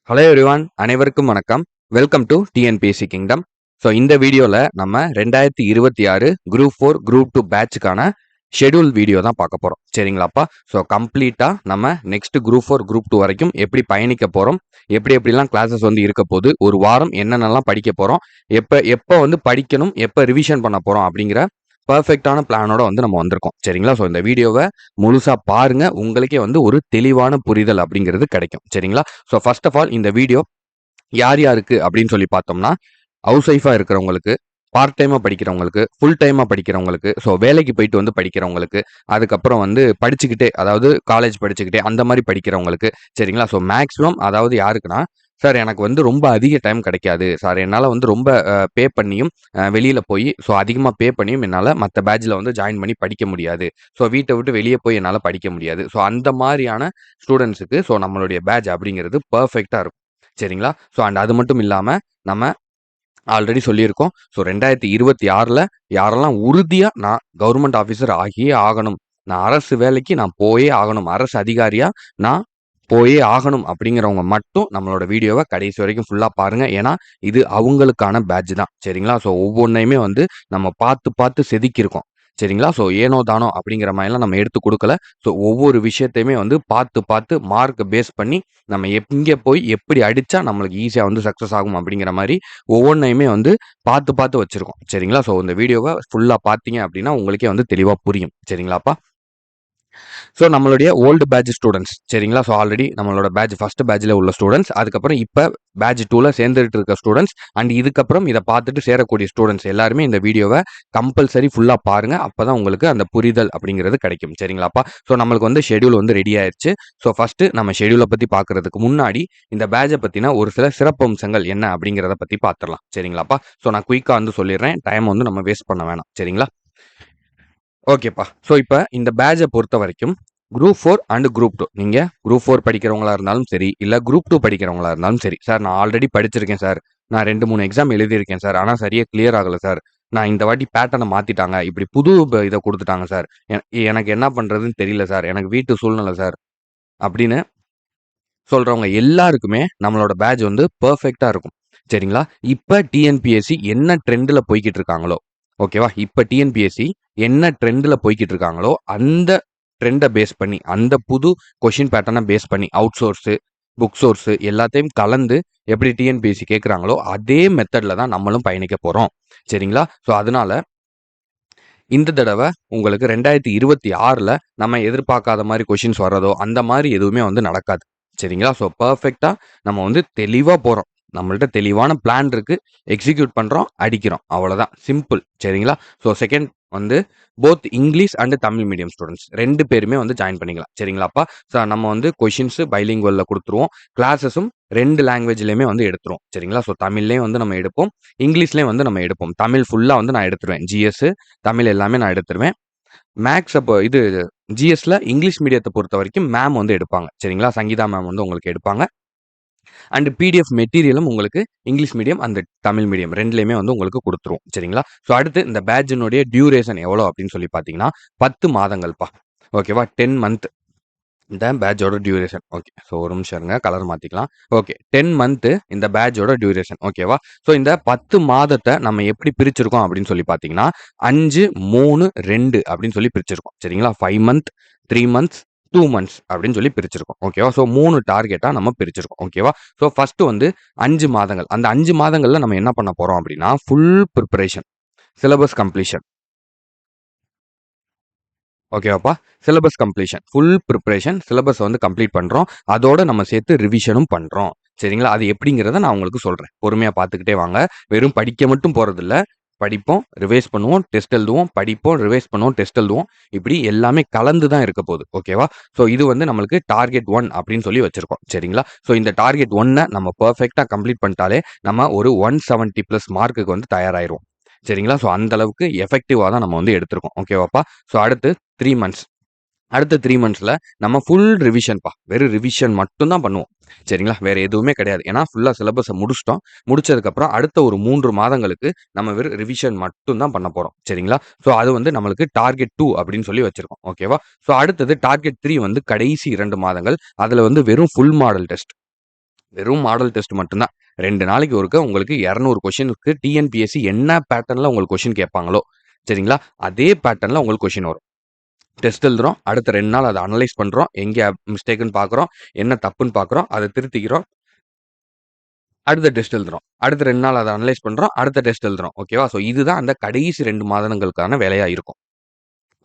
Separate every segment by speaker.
Speaker 1: Hello everyone, அனைவருக்கும் வணக்கம். Welcome to TNPSC kingdom. So இந்த வீடியோவில் நம்ம 2026 குரூப் 4 குரூப் 2 பேட்சுக்கான ஷெடியூல் வீடியோ தான் பார்க்க போகிறோம். சரிங்களாப்பா? ஸோ கம்ப்ளீட்டாக நம்ம நெக்ஸ்ட் குரூப் 4 குரூப் 2 வரைக்கும் எப்படி பயணிக்க போகிறோம், எப்படிலாம் கிளாஸஸ் வந்து இருக்க போகுது, ஒரு வாரம் என்னென்னலாம் படிக்க போகிறோம், எப்போ வந்து படிக்கணும், எப்போ ரிவிஷன் பண்ண போகிறோம் அப்படிங்கிற பர்ஃபெக்டான பிளானோட வந்து நம்ம வந்திருக்கோம். சரிங்களா? ஸோ இந்த வீடியோவை முழுசாக பாருங்க, உங்களுக்கே வந்து ஒரு தெளிவான புரிதல் அப்படிங்கிறது கிடைக்கும். சரிங்களா? ஸோ ஃபர்ஸ்ட் ஆஃப் ஆல் இந்த வீடியோ யார் யாருக்கு அப்படின்னு சொல்லி பார்த்தோம்னா, ஹவுஸ் ஒய்ஃபாக இருக்கிறவங்களுக்கு, பார்ட் டைமாக படிக்கிறவங்களுக்கு, ஃபுல் டைமாக படிக்கிறவங்களுக்கு, ஸோ வேலைக்கு போயிட்டு வந்து படிக்கிறவங்களுக்கு, அதுக்கப்புறம் வந்து படிச்சுக்கிட்டே, அதாவது காலேஜ் படிச்சுக்கிட்டே அந்த மாதிரி படிக்கிறவங்களுக்கு. சரிங்களா? ஸோ மேக்ஸிமம் அதாவது யாருக்குன்னா, சார் எனக்கு வந்து ரொம்ப அதிக டைம் கிடைக்காது சார், என்னால் வந்து ரொம்ப பே பண்ணியும் வெளியில் போய் ஸோ அதிகமாக பே பண்ணியும் என்னால் மற்ற பேட்சில் வந்து ஜாயின் பண்ணி படிக்க முடியாது, ஸோ வீட்டை விட்டு வெளியே போய் என்னால் படிக்க முடியாது, ஸோ அந்த மாதிரியான ஸ்டூடெண்ட்ஸுக்கு ஸோ நம்மளுடைய பேட்ச் அப்படிங்கிறது பர்ஃபெக்டாக இருக்கும். சரிங்களா? ஸோ அண்ட் அது மட்டும் இல்லாமல் நம்ம ஆல்ரெடி சொல்லியிருக்கோம். ஸோ 2026ல் யாரெல்லாம் உறுதியாக நான் கவர்மெண்ட் ஆஃபீஸர் ஆகியே ஆகணும், நான் அரசு வேலைக்கு நான் போயே ஆகணும், அரசு அதிகாரியாக நான் போயே ஆகணும் அப்படிங்கிறவங்க மட்டும் நம்மளோட வீடியோவை கடைசி வரைக்கும் ஃபுல்லாக பாருங்கள். ஏன்னா இது அவங்களுக்கான பேட்ச் தான். சரிங்களா? ஸோ ஒவ்வொன்றையுமே வந்து நம்ம பார்த்து பார்த்து செதுக்கியிருக்கோம். சரிங்களா? ஸோ ஏனோ தானோ அப்படிங்கிற மாதிரிலாம் நம்ம எடுத்து கொடுக்கல. ஸோ ஒவ்வொரு விஷயத்தையுமே வந்து பார்த்து பார்த்து மார்க் பேஸ் பண்ணி நம்ம எங்கே போய் எப்படி அடித்தா நம்மளுக்கு ஈஸியாக வந்து சக்ஸஸ் ஆகும் அப்படிங்கிற மாதிரி ஒவ்வொன்றையுமே வந்து பார்த்து பார்த்து வச்சுருக்கோம். சரிங்களா? ஸோ இந்த வீடியோவை ஃபுல்லாக பார்த்தீங்க அப்படின்னா உங்களுக்கே வந்து தெளிவாக புரியும். சரிங்களாப்பா? ஸோ நம்மளுடைய ஓல்டு பேட்ச் ஸ்டூடெண்ட்ஸ். சரிங்களா? ஸோ ஆல்ரெடி நம்மளோட பேட்ச் ஃபர்ஸ்ட் பேட்சில் உள்ள ஸ்டூடெண்ட்ஸ், அதுக்கப்புறம் இப்போ பேட்ச் 2ல் சேர்ந்துட்டு இருக்க ஸ்டூடெண்ட்ஸ், அண்ட் இதுக்கப்புறம் இதை பார்த்துட்டு சேரக்கூடிய ஸ்டூடெண்ட்ஸ் எல்லாருமே இந்த வீடியோவை கம்பல்சரி ஃபுல்லாக பாருங்கள். அப்போ தான் உங்களுக்கு அந்த புரிதல் அப்படிங்கிறது கிடைக்கும். சரிங்களாப்பா? ஸோ நம்மளுக்கு வந்து ஷெடியூல் வந்து ரெடி ஆயிடுச்சு. ஸோ ஃபஸ்ட்டு நம்ம ஷெடியூலை பற்றி பார்க்குறதுக்கு முன்னாடி இந்த பேட்சை பற்றின ஒரு சில சிறப்பம்சங்கள் என்ன அப்படிங்கிறத பற்றி பார்த்துடலாம். சரிங்களாப்பா? ஸோ நான் குயிக்காக வந்து சொல்லிடுறேன், டைம் வந்து நம்ம வேஸ்ட் பண்ண வேணாம். சரிங்களா? ஓகேப்பா. ஸோ இப்போ இந்த பேட்சை பொறுத்த வரைக்கும் குரூப் 4 அண்ட் குரூப் 2, நீங்கள் குரூப் 4 படிக்கிறவங்களா இருந்தாலும் சரி, இல்லை குரூப் 2 படிக்கிறவங்களா இருந்தாலும் சரி, சார் நான் ஆல்ரெடி படிச்சிருக்கேன் சார், நான் 2-3 எக்ஸாம் எழுதியிருக்கேன் சார், ஆனால் சரியாக கிளியர் ஆகலை சார், நான் இந்த வாட்டி பேட்டர்னை மாற்றிட்டாங்க, இப்படி புது இதை கொடுத்துட்டாங்க சார், எனக்கு என்ன பண்ணுறதுன்னு தெரியல சார், எனக்கு வீட்டு சூழ்நிலை சார் அப்படின்னு சொல்கிறவங்க எல்லாருக்குமே நம்மளோட பேட்ச் வந்து பர்ஃபெக்டாக இருக்கும். சரிங்களா? இப்போ டிஎன்பிஎஸ்சி என்ன ட்ரெண்டில் போய்கிட்டு இருக்காங்களோ, ஓகேவா, இப்போ டிஎன்பிஎஸ்சி என்ன ட்ரெண்டில் போய்கிட்டு இருக்காங்களோ அந்த ட்ரெண்டை பேஸ் பண்ணி, அந்த புது கொஷின் பேட்டர்னை பேஸ் பண்ணி, அவுட் சோர்ஸு, புக் சோர்ஸு எல்லாத்தையும் கலந்து எப்படி டிஎன்பிஎஸ்சி கேட்குறாங்களோ அதே மெத்தடில் தான் நம்மளும் பயணிக்க போகிறோம். சரிங்களா? ஸோ அதனால இந்த தடவை உங்களுக்கு 2026ல் நம்ம எதிர்பார்க்காத மாதிரி கொஷின்ஸ் வர்றதோ அந்த மாதிரி எதுவுமே வந்து நடக்காது. சரிங்களா? ஸோ பர்ஃபெக்டாக நம்ம வந்து தெளிவாக போகிறோம். நம்மள்ட்ட தெளிவான பிளான் இருக்குது, எக்ஸிக்யூட் பண்ணுறோம், அடிக்கிறோம், அவ்வளோதான், சிம்பிள். சரிங்களா? ஸோ செகண்ட் வந்து both English and Tamil medium students 2 பேருமே வந்து ஜாயின் பண்ணிக்கலாம். சரிங்களாப்பா? ஸோ நம்ம வந்து கொஷின்ஸு பைலிங்குவலில் கொடுத்துருவோம், கிளாஸஸும் 2 லாங்குவேஜ்லேயுமே வந்து எடுத்துருவோம். சரிங்களா? ஸோ தமிழ்லேயும் வந்து நம்ம எடுப்போம், இங்கிலீஷ்லேயும் வந்து நம்ம எடுப்போம். தமிழ் ஃபுல்லாக வந்து நான் எடுத்துருவேன், ஜிஎஸ் தமிழ் எல்லாமே நான் எடுத்துருவேன். மேக்ஸ் அப்போ இது ஜிஎஸ்ல இங்கிலீஷ் மீடியத்தை பொறுத்த வரைக்கும் மேம் வந்து எடுப்பாங்க. சரிங்களா? சங்கீதா மேம் வந்து உங்களுக்கு எடுப்பாங்க. அண்ட் பிடிஎஃப் மெட்டீரியலும் உங்களுக்கு English medium and Tamil medium 2லேயுமே வந்து உங்களுக்கு கொடுத்துருவோம். சரிங்களா? ஸோ அடுத்து இந்த பேட்சினுடைய டியூரேஷன் எவ்வளோ அப்படின்னு சொல்லி பார்த்தீங்கன்னா 10 மாதங்கள்ப்பா. ஓகேவா? 10 மந்த் இந்த பேட்சோட டியூரேஷன். ஓகே. ஸோ ஒரு நிமிஷம் இருங்க, கலர் மாற்றிக்கலாம். ஓகே, 10 மந்த்து இந்த பேட்சோட டியூரேஷன். ஓகேவா? ஸோ இந்த 10 மாதத்தை நம்ம எப்படி பிரிச்சிருக்கோம் அப்படின்னு சொல்லி பார்த்தீங்கன்னா 5, 3, 2 அப்படின்னு சொல்லி பிரிச்சிருக்கோம். சரிங்களா? 5 மந்த், 3 மந்த்ஸ், 2 மந்த்ஸ் அப்படின்னு சொல்லி பிரிச்சிருக்கோம். ஓகேவா? ஸோ 3 டார்கெட்டாக நம்ம பிரிச்சிருக்கோம். ஓகேவா? ஸோ ஃபர்ஸ்ட் வந்து 5 மாதங்கள். அந்த 5 மாதங்களில் நம்ம என்ன பண்ண போகிறோம் அப்படின்னா ஃபுல் ப்ரிப்பரேஷன், சிலபஸ் கம்ப்ளீஷன். ஓகேவாப்பா? Syllabus completion, full preparation, syllabus வந்து கம்ப்ளீட் பண்ணுறோம், அதோட நம்ம சேர்த்து ரிவிஷனும் பண்ணுறோம். சரிங்களா? அது எப்படிங்கிறத நான் உங்களுக்கு சொல்கிறேன், பொறுமையாக பார்த்துக்கிட்டே வாங்க. வெறும் படிக்க மட்டும் போகிறதில்ல, படிப்போம், ரிவைஸ் பண்ணுவோம், டெஸ்ட் எழுதுவோம், படிப்போம், ரிவைஸ் பண்ணுவோம், டெஸ்ட் எழுதுவோம், இப்படி எல்லாமே கலந்து தான் இருக்க போகுது. ஓகேவா? ஸோ இது வந்து நம்மளுக்கு டார்கெட் 1 அப்படின்னு சொல்லி வச்சிருக்கோம். சரிங்களா? ஸோ இந்த டார்கெட் 1 நம்ம பர்ஃபெக்டாக கம்ப்ளீட் பண்ணிட்டாலே நம்ம ஒரு 170+ மார்க்குக்கு வந்து தயாராகிருவோம். சரிங்களா? ஸோ அந்த அளவுக்கு எஃபெக்டிவாக தான் நம்ம வந்து எடுத்திருக்கோம். ஓகேவாப்பா? ஸோ அடுத்து 3 மந்த்ஸ். அடுத்த 3 மந்த்ஸில் நம்ம ஃபுல் ரிவிஷன்ப்பா, வெறும் ரிவிஷன் மட்டும்தான் பண்ணுவோம். சரிங்களா? வேறு எதுவுமே கிடையாது. ஏன்னா ஃபுல்லாக சிலபஸை முடிச்சிட்டோம். முடிச்சதுக்கப்புறம் அடுத்த ஒரு 3 மாதங்களுக்கு நம்ம வெறும் ரிவிஷன் மட்டும்தான் பண்ண போகிறோம். சரிங்களா? ஸோ அது வந்து நம்மளுக்கு டார்கெட் 2 அப்படின்னு சொல்லி வச்சிருக்கோம். ஓகேவா? ஸோ அடுத்தது டார்கெட் 3 வந்து கடைசி 2 மாதங்கள். அதில் வந்து வெறும் ஃபுல் மாடல் டெஸ்ட். வெறும் மாடல் டெஸ்ட் மட்டும்தான். 2 நாளைக்கு ஒருக்க உங்களுக்கு 200 கொஸ்டினுக்கு டிஎன்பிஎஸ்சி என்ன பேட்டர்ன்ல உங்களுக்கு கொஸ்டின் கேட்பாங்களோ, சரிங்களா? அதே பேட்டர்ன்ல உங்களுக்கு கொஸ்டின் வரும். டெஸ்ட் எழுதுறோம். அடுத்த 2 நாள் அத அனலைஸ் பண்றோம். எங்கே மிஸ்டேக்குன்னு பார்க்குறோம். என்ன தப்புன்னு பார்க்குறோம். அத திருத்திக்கிறோம். அடுத்த டெஸ்ட் எழுதுறோம். அடுத்த 2 நாள் அத அனலைஸ் பண்றோம். அடுத்த டெஸ்ட் எழுதுறோம். ஓகேவா? ஸோ இதுதான் அந்த கடைசி 2 மாதங்களுக்கான வேலையா இருக்கும்.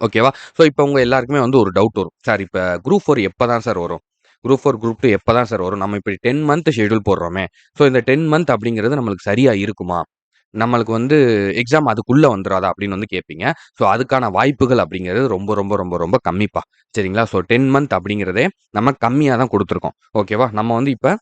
Speaker 1: ஓகேவா? ஸோ இப்ப உங்க எல்லாருக்குமே வந்து ஒரு டவுட் வரும். சார் இப்ப குரூப் 4 எப்ப தான் சார் வரும்? குரூப் 4, குரூப் 2 எப்ப தான் சார் வரும்? நம்ம இப்படி 10 மந்த் ஷெட்யூல் போடுறோமே. ஸோ இந்த 10 மந்த் அப்படிங்கிறது நம்மளுக்கு சரியா இருக்குமா? நம்மளுக்கு வந்து எக்ஸாம் அதுக்குள்ள வந்துராதா? அப்படின்னு வந்து கேட்பீங்க. ஸோ அதுக்கான வாய்ப்புகள் அப்படிங்கிறது ரொம்ப, ரொம்ப, ரொம்ப, ரொம்ப கம்மிப்பா. சரிங்களா? ஸோ 10 மந்த் அப்படிங்கிறதே நம்ம கம்மியா தான் குடுத்துருக்கோம். ஓகேவா? நம்ம வந்து இப்ப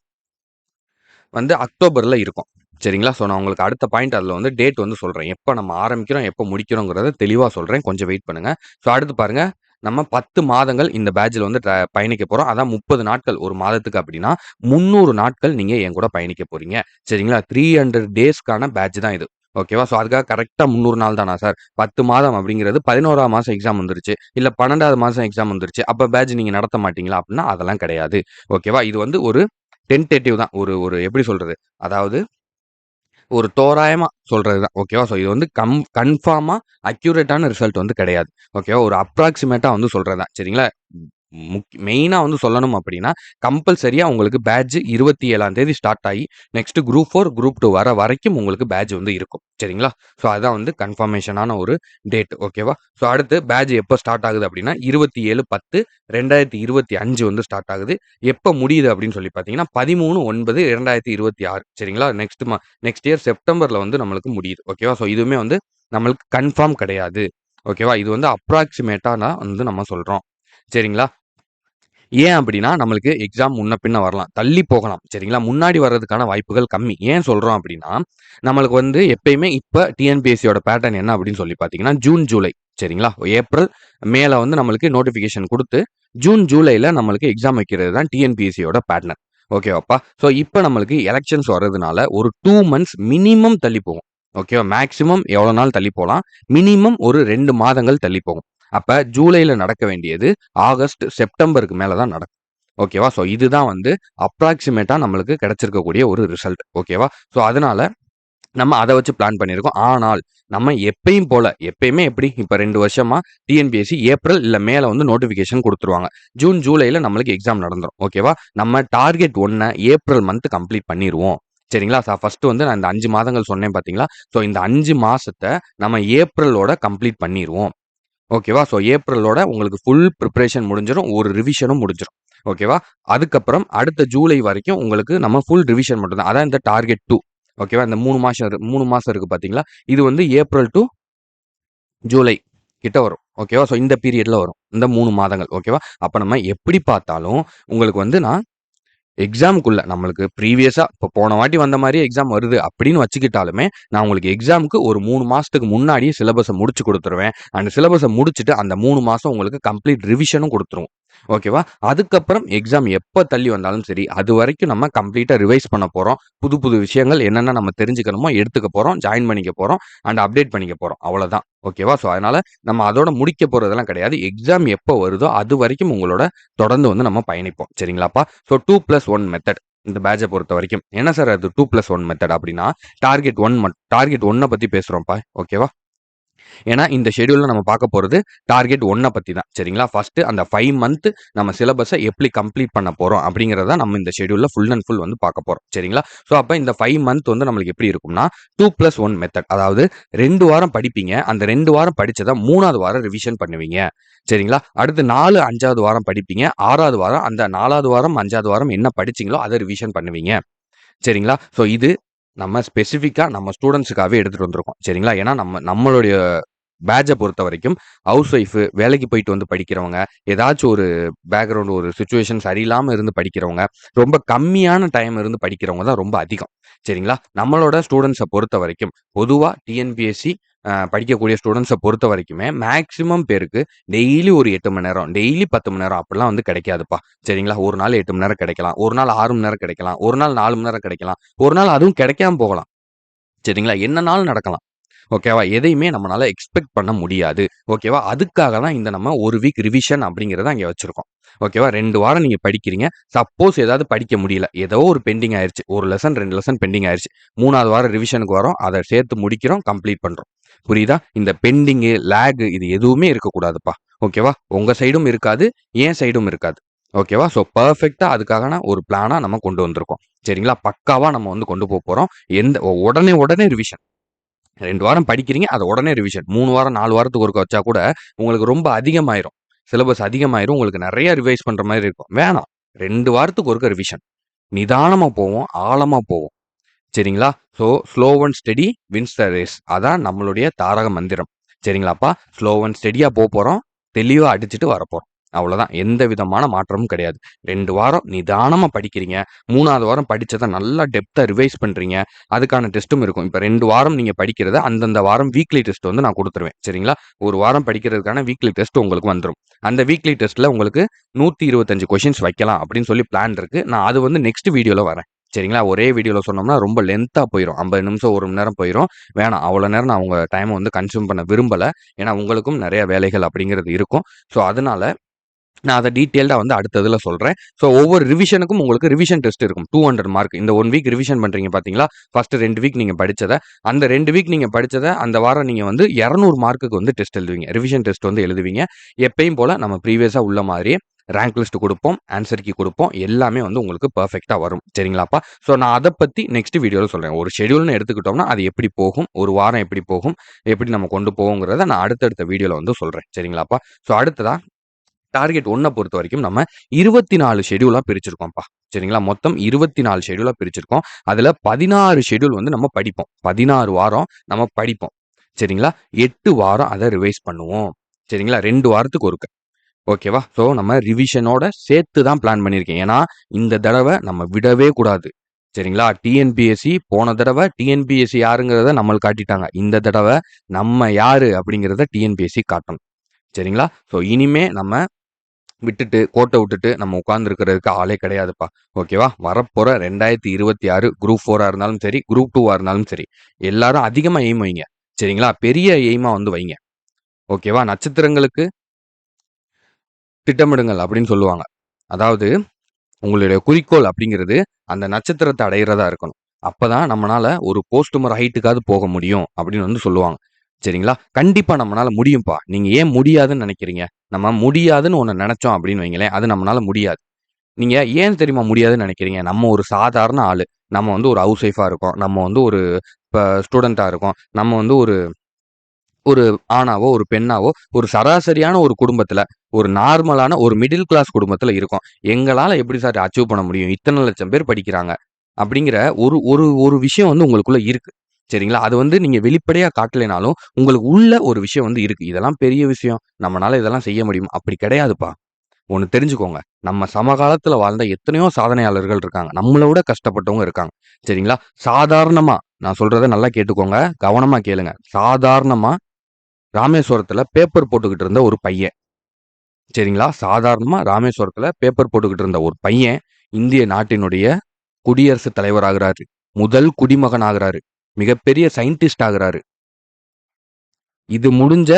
Speaker 1: வந்து அக்டோபர்ல இருக்கும். சரிங்களா? ஸோ நான் உங்களுக்கு அடுத்த பாயிண்ட் அதில வந்து டேட் வந்து சொல்றேன். எப்ப நம்ம ஆரம்பிக்கிறோம், எப்ப முடிக்கிறோங்கிறத தெளிவா சொல்றேன். கொஞ்சம் வெயிட் பண்ணுங்க. ஸோ அடுத்து பாருங்க, நம்ம 10 மாதங்கள் இந்த பேட்ச்ல வந்து பயணிக்க போறோம். அதான் 30 நாட்கள் ஒரு மாதத்துக்கு அப்படின்னா, 300 நாட்கள் நீங்க என் கூட பயணிக்க போறீங்க. சரிங்களா? 300 டேஸ்க்கான பேட்ச் தான் இது. ஓகேவா? ஸோ அதுக்காக கரெக்ட்டா 300 நாள் தானா சார்? 10 மாதம் அப்படிங்கிறது 11ஆம் மாசம் எக்ஸாம் வந்துருச்சு. இல்ல 12வது மாசம் எக்ஸாம் வந்துருச்சு. அப்ப பேட்ச் நீங்க நடத்த மாட்டீங்களா? அப்படின்னா அதெல்லாம் கிடையாது. ஓகேவா? இது வந்து ஒரு டென்டேட்டிவ் தான். ஒரு ஒரு எப்படி சொல்றது? அதாவது ஒரு தோராயமா சொல்றது தான். ஓகேவா? ஸோ இது வந்து கன்ஃபார்மா அக்யூரேட்டான ரிசல்ட் வந்து கிடையாது. ஓகேவா? ஒரு அப்ராக்ஸிமேட்டா வந்து சொல்றது தான். சரிங்களா? மெயினா வந்து சொல்லணும் அப்படின்னா, கம்பல்சரியா உங்களுக்கு பேட்ஜ் 27ஆம் தேதி ஸ்டார்ட் ஆகி, நெக்ஸ்ட் குரூப் 4, குரூப் 2 வர வரைக்கும் உங்களுக்கு பேட்ஜ் வந்து இருக்கும். சரிங்களா? ஸோ அதான் வந்து கன்ஃபர்மேஷனான ஒரு டேட். ஓகேவா? ஸோ அடுத்து பேட்ஜ் எப்போ ஸ்டார்ட் ஆகுது அப்படின்னா, 27/10/2025 வந்து ஸ்டார்ட் ஆகுது. எப்ப முடியுது அப்படின்னு சொல்லி பார்த்தீங்கன்னா, 13/9/2026 சரிங்களா? நெக்ஸ்ட் இயர் செப்டம்பர்ல வந்து நம்மளுக்கு முடியுது. ஓகேவா? ஸோ இதுவுமே வந்து நம்மளுக்கு கன்ஃபார்ம் கிடையாது. ஓகேவா? இது வந்து அப்ராக்ஸிமேட்டா தான் வந்து நம்ம சொல்றோம். சரிங்களா? ஏன் அப்படின்னா, நம்மளுக்கு எக்ஸாம் முன்ன பின்ன வரலாம். தள்ளி போகலாம். சரிங்களா? முன்னாடி வர்றதுக்கான வாய்ப்புகள் கம்மி. ஏன் சொல்றோம் அப்படின்னா, நம்மளுக்கு வந்து எப்பயுமே இப்ப டிஎன்பிஎஸ்சியோட பேட்டர்ன் என்ன அப்படின்னு சொல்லி பார்த்தீங்கன்னா, ஜூன், ஜூலை சரிங்களா? ஏப்ரல், மேல வந்து நம்மளுக்கு நோட்டிஃபிகேஷன் குடுத்து, ஜூன், ஜூலைல நம்மளுக்கு எக்ஸாம் வைக்கிறது தான் டிஎன்பிஎஸ்சியோட பேட்டர்ன். ஓகேவாப்பா? ஸோ இப்ப நம்மளுக்கு எலக்ஷன்ஸ் வர்றதுனால ஒரு 2 மந்த்ஸ் மினிமம் தள்ளி போகும். ஓகேவா? மேக்ஸிமம் எவ்வளோ நாள் தள்ளி போலாம். மினிமம் ஒரு 2 மாதங்கள் தள்ளி போகும். அப்ப ஜூலைல நடக்க வேண்டியது ஆகஸ்ட், செப்டம்பருக்கு மேல தான் நடக்கும். ஓகேவா? ஸோ இதுதான் வந்து அப்ராக்ஸிமேட்டா நம்மளுக்கு கிடைச்சிருக்கக்கூடிய ஒரு ரிசல்ட். ஓகேவா? ஸோ அதனால நம்ம அத வச்சு பிளான் பண்ணியிருக்கோம். ஆனால் நம்ம எப்பயும் போல எப்பயுமே எப்படி இப்ப 2 வருஷமா டிஎன்பிஎஸ்சி ஏப்ரல் இல்ல மேல வந்து நோட்டிஃபிகேஷன் குடுத்துருவாங்க. ஜூன், ஜூலைல நம்மளுக்கு எக்ஸாம் நடந்துரும். ஓகேவா? நம்ம டார்கெட் 1 ஏப்ரல் மந்த் கம்ப்ளீட் பண்ணிருவோம். சரிங்களா? ஃபர்ஸ்ட் வந்து நான் இந்த 5 மாதங்கள் சொன்னேன் பார்த்தீங்களா? ஸோ இந்த 5 மாசத்த நம்ம ஏப்ரலோட கம்ப்ளீட் பண்ணிருவோம். ஓகேவா? ஸோ ஏப்ரலோட உங்களுக்கு ஃபுல் பிரிப்பரேஷன் முடிஞ்சிரும். ஒரு ரிவிஷனும் முடிஞ்சிரும். ஓகேவா? அதுக்கப்புறம் அடுத்த ஜூலை வரைக்கும் உங்களுக்கு நம்ம ஃபுல் ரிவிஷன் மட்டும் தான். அதான் இந்த டார்கெட் 2. ஓகேவா? இந்த 3 மாசம் இருக்கு பார்த்தீங்களா? இது வந்து ஏப்ரல் டூ ஜூலை கிட்ட வரும். ஓகேவா? ஸோ இந்த பீரியட்ல வரும். இந்த 3 மாதங்கள். ஓகேவா? அப்ப நம்ம எப்படி பார்த்தாலும் உங்களுக்கு வந்து நான் எக்ஸாமுக்குள்ள நம்மளுக்கு ப்ரீவியஸா இப்போ போன வாட்டி வந்த மாரியே எக்ஸாம் வருது அப்படின்னு வச்சுக்கிட்டாலுமே, நான் உங்களுக்கு எக்ஸாமுக்கு ஒரு 3 மாசத்துக்கு முன்னாடியே சிலபஸ முடிச்சு குடுத்துருவேன். அந்த சிலபஸ முடிச்சுட்டு அந்த 3 மாசம் உங்களுக்கு கம்ப்ளீட் ரிவிஷனும் குடுத்துருவோம். ஓகேவா? அதுக்கப்புறம் எக்ஸாம் எப்ப தள்ளி வந்தாலும் சரி, அதுவரைக்கும் நம்ம கம்ப்ளீட்டா ரிவைஸ் பண்ண போறோம். புது புது விஷயங்கள் என்னென்ன நம்ம தெரிஞ்சுக்கணுமோ எடுத்துக்க போறோம். ஜாயின் பண்ணிக்க போறோம். அண்ட் அப்டேட் பண்ணிக்க போறோம். அவ்வளோதான். ஓகேவா? ஸோ அதனால நம்ம அதோட முடிக்க போறதெல்லாம் கிடையாது. எக்ஸாம் எப்போ வருதோ அது வரைக்கும் உங்களோட தொடர்ந்து வந்து நம்ம பயணிப்போம். சரிங்களாப்பா? ஸோ 2+1 மெத்தட் இந்த பேட்ச பொறுத்தவரைக்கும். என்ன சார் அது 2+1 மெத்தட் அப்படின்னா, டார்கெட் 1 பத்தி பேசுறோம்ப்பா. ஓகேவா? ஏன்னா இந்த ஷெட்யூல்ல நம்ம பார்க்க போறது டார்கெட் 1 பத்தி தான். சரிங்களா? ஃபர்ஸ்ட் அந்த 5 மந்த் நம்ம சிலபஸ எப்படி கம்ப்ளீட் பண்ண போறோம் அப்படிங்கிறத நம்ம இந்த ஷெட்யூல்ல ஃபுல் அண்ட் ஃபுல் வந்து பார்க்க போறோம். சரிங்களா? ஸோ அப்ப இந்த 5 மந்த் வந்து நம்மளுக்கு எப்படி இருக்கும்னா 2+1 மெத்தட். அதாவது 2 வாரம் படிப்பீங்க. அந்த 2 வாரம் படிச்சத 3வது வாரம் ரிவிஷன் பண்ணுவீங்க. சரிங்களா? அடுத்து 4, 5வது வாரம் படிப்பீங்க. 6வது வாரம் அந்த 4வது வாரம், 5வது வாரம் என்ன படிச்சீங்களோ அத ரிவிஷன் பண்ணுவீங்க. சரிங்களா? ஸோ இது நம்ம ஸ்பெசிஃபிக்கா நம்ம ஸ்டூடண்ட்ஸ்க்காகவே எடுத்துட்டு வந்திருக்கோம். சரிங்களா? ஏன்னா நம்மளுடைய பேட்ச பொறுத்தவரைக்கும் ஹவுஸ் ஒய்ஃப், வேலைக்கு போயிட்டு வந்து படிக்கிறவங்க, ஏதாச்சும் ஒரு பேக்கிரவுண்ட் ஒரு சிச்சுவேஷன் சரியில்லாம இருந்து படிக்கிறவங்க, ரொம்ப கம்மியான டைம் இருந்து படிக்கிறவங்க தான் ரொம்ப அதிகம். சரிங்களா? நம்மளோட ஸ்டூடண்ட்ஸ பொறுத்தவரைக்கும், பொதுவா டிஎன்பிஎஸ்சி படிக்கக்கூடிய ஸ்டூடண்ட்ஸ பொறுத்தவரைக்குமே, மேக்ஸிமம் பேருக்கு டெய்லி ஒரு 8 மணி நேரம், டெய்லி 10 மணி நேரம் அப்படிலாம் வந்து கிடைக்காதுப்பா. சரிங்களா? ஒரு நாள் 8 மணி நேரம் கிடைக்கலாம். ஒரு நாள் 6 மணி நேரம் கிடைக்கலாம். ஒரு நாள் 4 மணி நேரம் கிடைக்கலாம். ஒரு நாள் அதுவும் கிடைக்காம போகலாம். சரிங்களா? என்னனாலும் நடக்கலாம். ஓகேவா? எதையுமே நம்மளால எக்ஸ்பெக்ட் பண்ண முடியாது. ஓகேவா? அதுக்காக தான் இந்த நம்ம 1 வீக் ரிவிஷன் அப்படிங்கிறத அங்க வச்சிருக்கோம். ஓகேவா? 2 வாரம் நீங்க படிக்கிறீங்க. சப்போஸ் ஏதாவது படிக்க முடியல. ஏதோ ஒரு பெண்டிங் ஆயிருச்சு. 1 லெசன் 2 லெசன் பெண்டிங் ஆயிருச்சு. 3வது வாரம் ரிவிஷனுக்கு வரோம். அத சேர்த்து முடிக்கிறோம். கம்ப்ளீட் பண்றோம். புரியுதா? இந்த பெண்டிங்கு, லேக் இது எதுவுமே இருக்கக்கூடாதுப்பா. ஓகேவா? உங்க சைடும் இருக்காது. என் சைடும் இருக்காது. ஓகேவா? ஸோ பெர்ஃபெக்ட்டா அதுக்கான ஒரு பிளானா நம்ம கொண்டு வந்திருக்கோம். சரிங்களா? பக்காவா நம்ம வந்து கொண்டு போறோம். உடனே உடனே ரிவிஷன். 2 வாரம் படிக்கிறீங்க. அத உடனே ரிவிஷன். 3 வாரம் 4 வாரத்துக்கு ஒருக்கா வச்சா கூட உங்களுக்கு ரொம்ப அதிகமாயிரும். சிலபஸ் அதிகமாயிரும். உங்களுக்கு நெறைய ரிவைஸ் பண்ற மாரி இருக்கும். வேணாம். 2 வாரத்துக்கு ஒருக்கா ரிவிஷன். நிதானமா போவோம். ஆழமா போவோம். சரிங்களா? So slow and steady wins the race. அதான் நம்மளுடைய தாரக மந்திரம். சரிங்களாப்பா? ஸ்லோ அண்ட் ஸ்டெடியா போறோம். தெளிவா அடிச்சுட்டு வரப்போறோம். அவ்வளோதான். எந்த விதமான மாற்றமும் கிடையாது. 2 வாரம் நிதானமா படிக்கிறீங்க. 3வது வாரம் படிச்சத நல்லா டெப்த்தா ரிவைஸ் பண்றீங்க. அதுக்கான டெஸ்ட்டும் இருக்கும். இப்ப 2 வாரம் நீங்க படிக்கிறத அந்தந்த வாரம் வீக்லி டெஸ்ட் வந்து நான் குடுத்துருவேன். சரிங்களா? ஒரு வாரம் படிக்கிறதுக்கான வீக்லி டெஸ்ட் உங்களுக்கு வந்துரும். அந்த வீக்லி டெஸ்ட்ல உங்களுக்கு 125 கொஸ்டின்ஸ் வைக்கலாம் அப்படின்னு சொல்லி பிளான் இருக்கு. நான் அது வந்து நெக்ஸ்ட் வீடியோல வரேன். சரிங்களா? ஒரே வீடியோல சொன்னோம்னா ரொம்ப லென்த்தா போயிரும். 50 நிமிஷம், 1 மணி நேரம் போயிரும். வேணாம். அவ்வளோ நேரம் நான் உங்க டைம வந்து கன்சியூம் பண்ண விரும்பல. ஏன்னா உங்களுக்கும் நெறைய வேலைகள் அப்படிங்கிறது இருக்கும். ஸோ அதனால நான் அத டீட்டெயில்டா வந்து அடுத்த இதுல சொல்றேன். ஸோ ஒவ்வொரு ரிவிஷனுக்கும் உங்களுக்கு ரிவிஷன் டெஸ்ட் இருக்கும். 200 மார்க். இந்த 1 வீக் ரிவிஷன் பண்றீங்க பார்த்தீங்களா? ஃபர்ஸ்ட் 2 வீக் நீங்க படிச்சத, அந்த 2 வீக் நீங்க படிச்சத அந்த வாரம் நீங்க வந்து 200 மார்க்குக்கு வந்து டெஸ்ட் எழுதுவீங்க. ரிவிஷன் டெஸ்ட் வந்து எழுதுவீங்க. எப்பயும் போல நம்ம ப்ரீவியஸா உள்ள மாரியே ரேங்க் லிஸ்ட் குடுப்போம். ஆன்சர் கீ குடுப்போம். எல்லாமே வந்து உங்களுக்கு பெர்ஃபெக்ட்டா வரும். சரிங்களாப்பா? ஸோ நான் அத பத்தி நெக்ஸ்ட் வீடியோல சொல்றேன். ஒரு ஷெட்யூல்னு எடுத்துக்கிட்டோம்னா, அது எப்படி போகும்? ஒரு வாரம் எப்படி போகும்? எப்படி நம்ம கொண்டு போவோங்கிறத நான் அடுத்தடுத்த வீடியோல வந்து சொல்றேன். சரிங்களாப்பா? ஸோ அடுத்ததா டார்கெட் 1 பொறுத்தவரைக்கும் நம்ம 24 ஷெட்யூலா பிரிச்சிருக்கோம்ப்பா. சரிங்களா? மொத்தம் 24 ஷெட்யூலா பிரிச்சிருக்கோம். அதுல 16 ஷெட்யூல் வந்து நம்ம படிப்போம். 16 வாரம் நம்ம படிப்போம். சரிங்களா? 8 வாரம் அத ரிவைஸ் பண்ணுவோம். சரிங்களா? 2 வாரத்துக்கு ஒருக்க. ஓகேவா? ஸோ நம்ம ரிவிஷனோட சேர்த்து தான் பிளான் பண்ணியிருக்கேன். ஏன்னா, இந்த தடவ நம்ம விடவே கூடாது. சரிங்களா? டிஎன்பிஎஸ்சி போன தடவ டிஎன்பிஎஸ்சி யாருங்கிறத நம்மளுக்கு காட்டிட்டாங்க. இந்த தடவ நம்ம யாரு அப்படிங்கிறத டிஎன்பிஎஸ்சி காட்டணும். சரிங்களா? ஸோ இனிமே நம்ம கோட்ட விட்டுட்டு நம்ம உட்கார்ந்துருக்கிறதுக்கு ஆளே கிடையாதுப்பா. ஓகேவா? வரப்போற 2026 குரூப் 4ஆ இருந்தாலும் சரி, குரூப் 2ஆ இருந்தாலும் சரி, எல்லாரும் அதிகமா எய்ம் வைங்க. சரிங்களா? பெரிய எய்மா வந்து வைங்க. ஓகேவா? நட்சத்திரங்களுக்கு திட்டமிடுங்கள் அப்படின்னு சொல்லுவாங்க. அதாவது உங்களுடைய குறிக்கோள் அப்படிங்கிறது அந்த நட்சத்திரத்த அடையிறதா இருக்கணும். அப்பதான் நம்மனால ஒரு போஸ்ட்மர் ஹைட்டுக்காவது போக முடியும் அப்படின்னு வந்து சொல்லுவாங்க. சரிங்களா? கண்டிப்பா நம்மனால முடியும்ப்பா. நீங்க ஏன் முடியாதுன்னு நினைக்கிறீங்க? நம்ம முடியாதுன்னு ஒண்ணு நெனச்சோம் அப்படின்னு வைங்களேன், அது நம்மனால முடியாது. நீங்க ஏன் தெரியுமா முடியாதுன்னு நினைக்கிறீங்க? நம்ம ஒரு சாதாரண ஆளு. நம்ம வந்து ஒரு ஹவுஸ் ஒய்ஃபா இருக்கோம். நம்ம வந்து ஒரு ஸ்டூடெண்ட்டா இருக்கோம். நம்ம வந்து ஒரு ஒரு ஆணாவோ, ஒரு பெண்ணாவோ, ஒரு சராசரியான ஒரு குடும்பத்துல, ஒரு நார்மலான ஒரு மிடில் கிளாஸ் குடும்பத்துல இருக்கோம். எங்களால எப்படி சார் அச்சீவ் பண்ண முடியும்? இத்தன லட்சம் பேர் படிக்கிறாங்க. அப்படிங்கிற ஒரு ஒரு ஒரு விஷயம் வந்து உங்களுக்குள்ள இருக்கு. சரிங்களா? அது வந்து நீங்க வெளிப்படையா காட்டலைனாலும், உங்களுக்கு உள்ள ஒரு விஷயம் வந்து இருக்கு. இதெல்லாம் பெரிய விஷயம். நம்மனால இதெல்லாம் செய்ய முடியும். அப்படி கிடையாதுப்பா. ஒண்ணு தெரிஞ்சுக்கோங்க. நம்ம சமகாலத்துல வாழ்ந்த எத்தனையோ சாதனையாளர்கள் இருக்காங்க. நம்மள விட கஷ்டப்பட்டவங்க இருக்காங்க. சரிங்களா? சாதாரணமா நான் சொல்றத நல்லா கேட்டுக்கோங்க. கவனமா கேளுங்க. சாதாரணமா ராமேஸ்வரத்துல பேப்பர் போட்டுக்கிட்டு இருந்த ஒரு பையன். சரிங்களா? சாதாரணமா ராமேஸ்வரத்துல பேப்பர் போட்டுக்கிட்டு இருந்த ஒரு பையன், இந்திய நாட்டினுடைய குடியரசுத் தலைவர் ஆகுறாரு. முதல் குடிமகன் ஆகுறாரு. மிகப்பெரிய சயின்டிஸ்ட் ஆகுறாரு. இது முடிஞ்ச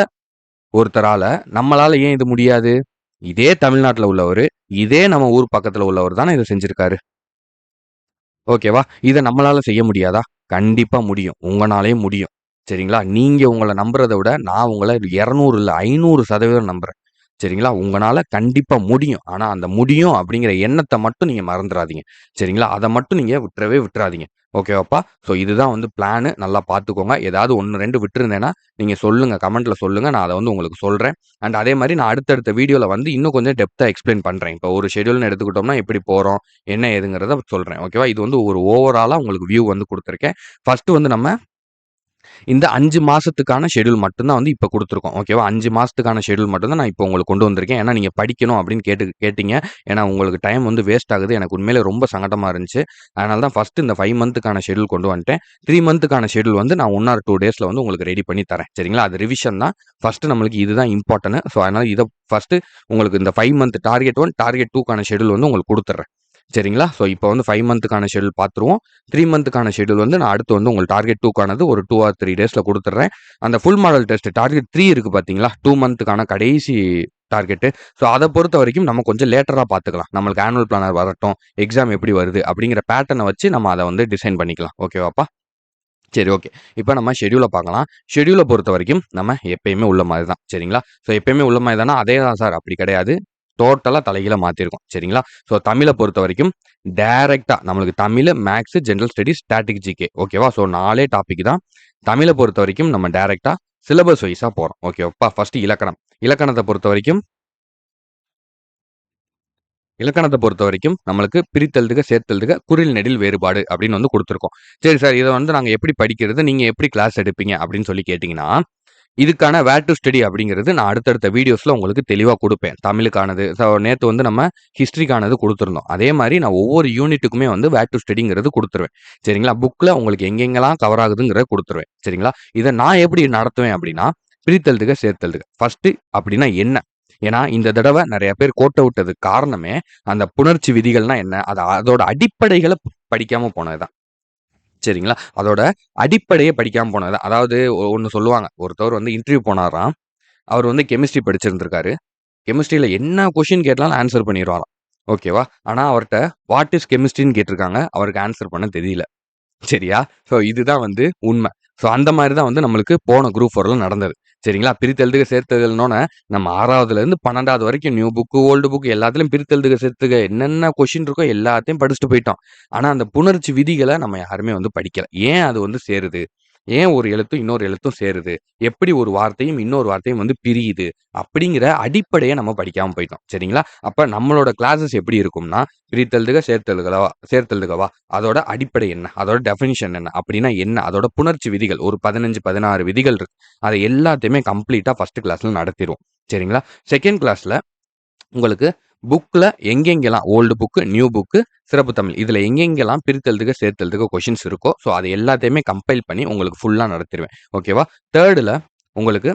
Speaker 1: ஒருத்தரால, நம்மளால ஏன் இது முடியாது? இதே தமிழ்நாட்டுல உள்ளவரு, இதே நம்ம ஊர் பக்கத்துல உள்ளவர் தானே இத செஞ்சிருக்காரு. ஓகேவா? இத நம்மளால செய்ய முடியாதா? கண்டிப்பா முடியும். உங்கனாலயும் முடியும். சரிங்களா? நீங்க உங்கள நம்புறத விட, நான் உங்கள 200 இல்ல 500% நம்புறேன். சரிங்களா? உங்கனால கண்டிப்பா முடியும். ஆனா, அந்த முடியும் அப்படிங்கிற எண்ணத்த மட்டும் நீங்க மறந்துறாதீங்க. சரிங்களா? அத மட்டும் நீங்க விட்டுறவே விட்டுறாதீங்க. ஓகேவாப்பா? ஸோ இதுதான் வந்து பிளானு. நல்லா பார்த்துக்கோங்க. ஏதாவது 1, 2 விட்டுருந்தேன்னா, நீங்க சொல்லுங்க. கமெண்ட்ல சொல்லுங்க. நான் அத வந்து உங்களுக்கு சொல்றேன். அண்ட் அதே மாரி நான் அடுத்தடுத்த வீடியோல வந்து இன்னும் கொஞ்சம் டெப்த்தா எக்ஸ்பிளைன் பண்றேன். இப்போ ஒரு ஷெட்யூல்னு எடுத்துக்கிட்டோம்னா, எப்படி போறோம்? என்ன ஏதுங்கிறத சொல்றேன். ஓகேவா? இது வந்து ஒரு ஓவராலா உங்களுக்கு வியூ வந்து குடுத்துருக்கேன். ஃபர்ஸ்ட் வந்து நம்ம இந்த 5 மாசத்துக்கான ஷெட்யூல் மட்டும் தான் வந்து இப்ப குடுத்துருக்கோம். ஓகேவா? 5 மாசத்துக்கான ஷெட்யூல் மட்டும் தான் நான் இப்போ உங்களுக்கு கொண்டு வந்திருக்கேன். ஏன்னா, நீங்க படிக்கணும் அப்படின்னு கேட்டீங்க. ஏன்னா, உங்களுக்கு டைம் வந்து வேஸ்ட் ஆகுது. எனக்கு உண்மையிலே ரொம்ப சங்கடமா இருந்துச்சு. அதனால தான் ஃபர்ஸ்ட் இந்த 5 மந்த்துக்கான ஷெட்யூல் கொண்டு வந்துட்டேன். 3 மந்த்துக்கான ஷெட்யூல் வந்து நான் 1 ஆர் 2 டேஸ்ல வந்து உங்களுக்கு ரெடி பண்ணி தரேன். சரிங்களா? அது ரிவிஷன் தான். ஃபர்ஸ்ட் நம்மளுக்கு இதுதான் இம்பார்ட்டன்ட். ஸோ, அதனால இத ஃபர்ஸ்ட் உங்களுக்கு இந்த 5 மந்த் டார்கெட் 1, டார்கெட் 2க்கான ஷெட்யூல் வந்து உங்களுக்கு குடுத்துர்றேன். சரிங்களா? ஸோ இப்போ வந்து 5 மந்த்துக்கான ஷெட்யூல் பார்த்துருவோம். 3 மந்த்துக்கான ஷெட்யூல் வந்து நான் அடுத்து வந்து உங்களுக்கு டார்கெட் 2க்கானது ஒரு 2 ஆர் 3 டேஸ்ல குடுத்துடுறேன். அந்த ஃபுல் மாடல் டெஸ்ட் டார்கெட் 3 இருக்கு பார்த்தீங்களா? 2 மந்த்துக்கான கடைசி டார்கெட்டு. ஸோ அத பொறுத்தவரைக்கும் நம்ம கொஞ்சம் லேட்டரா பார்த்துக்கலாம். நம்மளுக்கு ஆனுவல் பிளானர் வரட்டும், எக்ஸாம் எப்படி வருது அப்படிங்கிற பேட்டர்ன வச்சு நம்ம அத வந்து டிசைன் பண்ணிக்கலாம். ஓகேவாப்பா? சரி, ஓகே. இப்ப நம்ம ஷெட்யூல பார்க்கலாம். ஷெட்யூல பொறுத்தவரைக்கும் நம்ம எப்பயுமே உள்ள மாரி தான். சரிங்களா? ஸோ எப்பயுமே உள்ள மாரி தானா, அதே தான் சார் அப்படி கிடையாது. டோட்டலா தலைகீழா மாத்திருக்கோம். சரிங்களா? ஸோ தமிழ பொறுத்தவரைக்கும் டைரக்ட்டா நம்மளுக்கு Tamil, maths, general studies, static GK ஓகேவா? ஸோ 4 டாபிக் தான். தமிழ பொறுத்தவரைக்கும் நம்ம டைரக்ட்டா சிலபஸ் வைஸா போறோம். ஓகேவாப்பா? ஃபர்ஸ்ட் இலக்கணம். இலக்கணத்த பொறுத்தவரைக்கும் இலக்கணத்த பொறுத்தவரைக்கும் நம்மளுக்கு பிரித்தெழுதுக, சேர்த்தெழுதுக, குறில், நெடில் வேறுபாடு அப்படின்னு வந்து குடுத்துருக்கோம். சரி சார், இத வந்து நாங்க எப்படி படிக்கிறது? நீங்க எப்படி கிளாஸ் எடுப்பீங்க? அப்படின்னு சொல்லி கேட்டீங்கன்னா, இதுக்கான வேர் டூ ஸ்டடி அப்படிங்கிறது நான் அடுத்தடுத்த வீடியோஸ்ல உங்களுக்கு தெளிவா குடுப்பேன். தமிழுக்கானது, நேத்து வந்து நம்ம ஹிஸ்டரிக்கானது குடுத்துருந்தோம். அதே மாரி நான் ஒவ்வொரு யூனிட்டுக்குமே வந்து வேர் டூ ஸ்டடிங்கிறது குடுத்துருவேன். சரிங்களா? புக்ல உங்களுக்கு எங்கெங்கலாம் கவர் ஆகுதுங்கிறத குடுத்துருவேன். சரிங்களா? இத நான் எப்படி நடத்துவேன் அப்படின்னா, பிரித்தெழுதுக, சேர்த்தெழுதுக. ஃபர்ஸ்ட்டு அப்படின்னா என்ன? ஏன்னா, இந்த தடவ நெறைய பேர் கோட்ட விட்டதுக்கு காரணமே, அந்த புணர்ச்சி விதிகள்னா என்ன? அதோட அடிப்படைகள படிக்காம போனது தான். சரிங்களா? அதோட அடிப்படைய படிக்காம போனது தான். அதாவது ஒண்ணு சொல்லுவாங்க. ஒருத்தவர் வந்து இன்டர்வியூ போனாராம். அவர் வந்து கெமிஸ்ட்ரி படிச்சிருந்திருக்காரு. கெமிஸ்ட்ரில என்ன கொஸ்டின் கேட்டாலும் ஆன்ஸர் பண்ணிருவாராம். ஓகேவா? ஆனா அவர்ட்ட வாட் இஸ் கெமிஸ்ட்ரின்னு கேட்டிருக்காங்க. அவருக்கு ஆன்ஸர் பண்ண தெரியல. சரியா? ஸோ இதுதான் வந்து உண்மை. ஸோ அந்த மாரி தான் வந்து நம்மளுக்கு போன குரூப் 4ல நடந்தது. சரிங்களா? பிரித்தெழுதுக, சேர்த்தெழுதல்னோன நம்ம 6வதுலேருந்து 12வது வரைக்கும் நியூ புக், ஓல்டு புக் எல்லாத்துலயும் பிரித்தெழுதுக, சேர்த்துக என்னென்ன கொஸ்டின் இருக்கோ எல்லாத்தையும் படிச்சுட்டு போயிட்டோம். ஆனா அந்த புணர்ச்சி விதிகள நம்ம யாருமே வந்து படிக்கல. ஏன் அது வந்து சேருது? ஏன் ஒரு எழுத்தும் இன்னொரு எழுத்தும் சேருது? எப்படி ஒரு வார்த்தையும் இன்னொரு வார்த்தையும் வந்து பிரியுது? அப்படிங்கிற அடிப்படைய நம்ம படிக்காம போயிட்டோம். சரிங்களா? அப்ப நம்மளோட கிளாஸஸ் எப்படி இருக்கும்னா, பிரித்தெழுதுக, சேர்த்தெழுதுகவா? அதோட அடிப்படை என்ன? அதோட டெஃபினிஷன் என்ன? அப்படின்னா என்ன? அதோட புணர்ச்சி விதிகள் ஒரு 15, 16 விதிகள் இருக்கு. அத எல்லாத்தையுமே கம்ப்ளீட்டா ஃபர்ஸ்ட் கிளாஸ்ல நடத்திருவோம். சரிங்களா? செகண்ட் கிளாஸ்ல உங்களுக்கு புக்ல எங்கெங்கெல்லாம் ஓல்டு புக், நியூ புக், சிறப்பு தமிழ் இதுல எங்கெங்கெல்லாம் பிரித்தெழுதுக, சேர்த்தெழுதுக கொஸ்டின்ஸ் இருக்கோ, ஸோ அது எல்லாத்தையுமே கம்பைல் பண்ணி உங்களுக்கு ஃபுல்லா நடத்திருவேன். ஓகேவா? 3ல உங்களுக்கு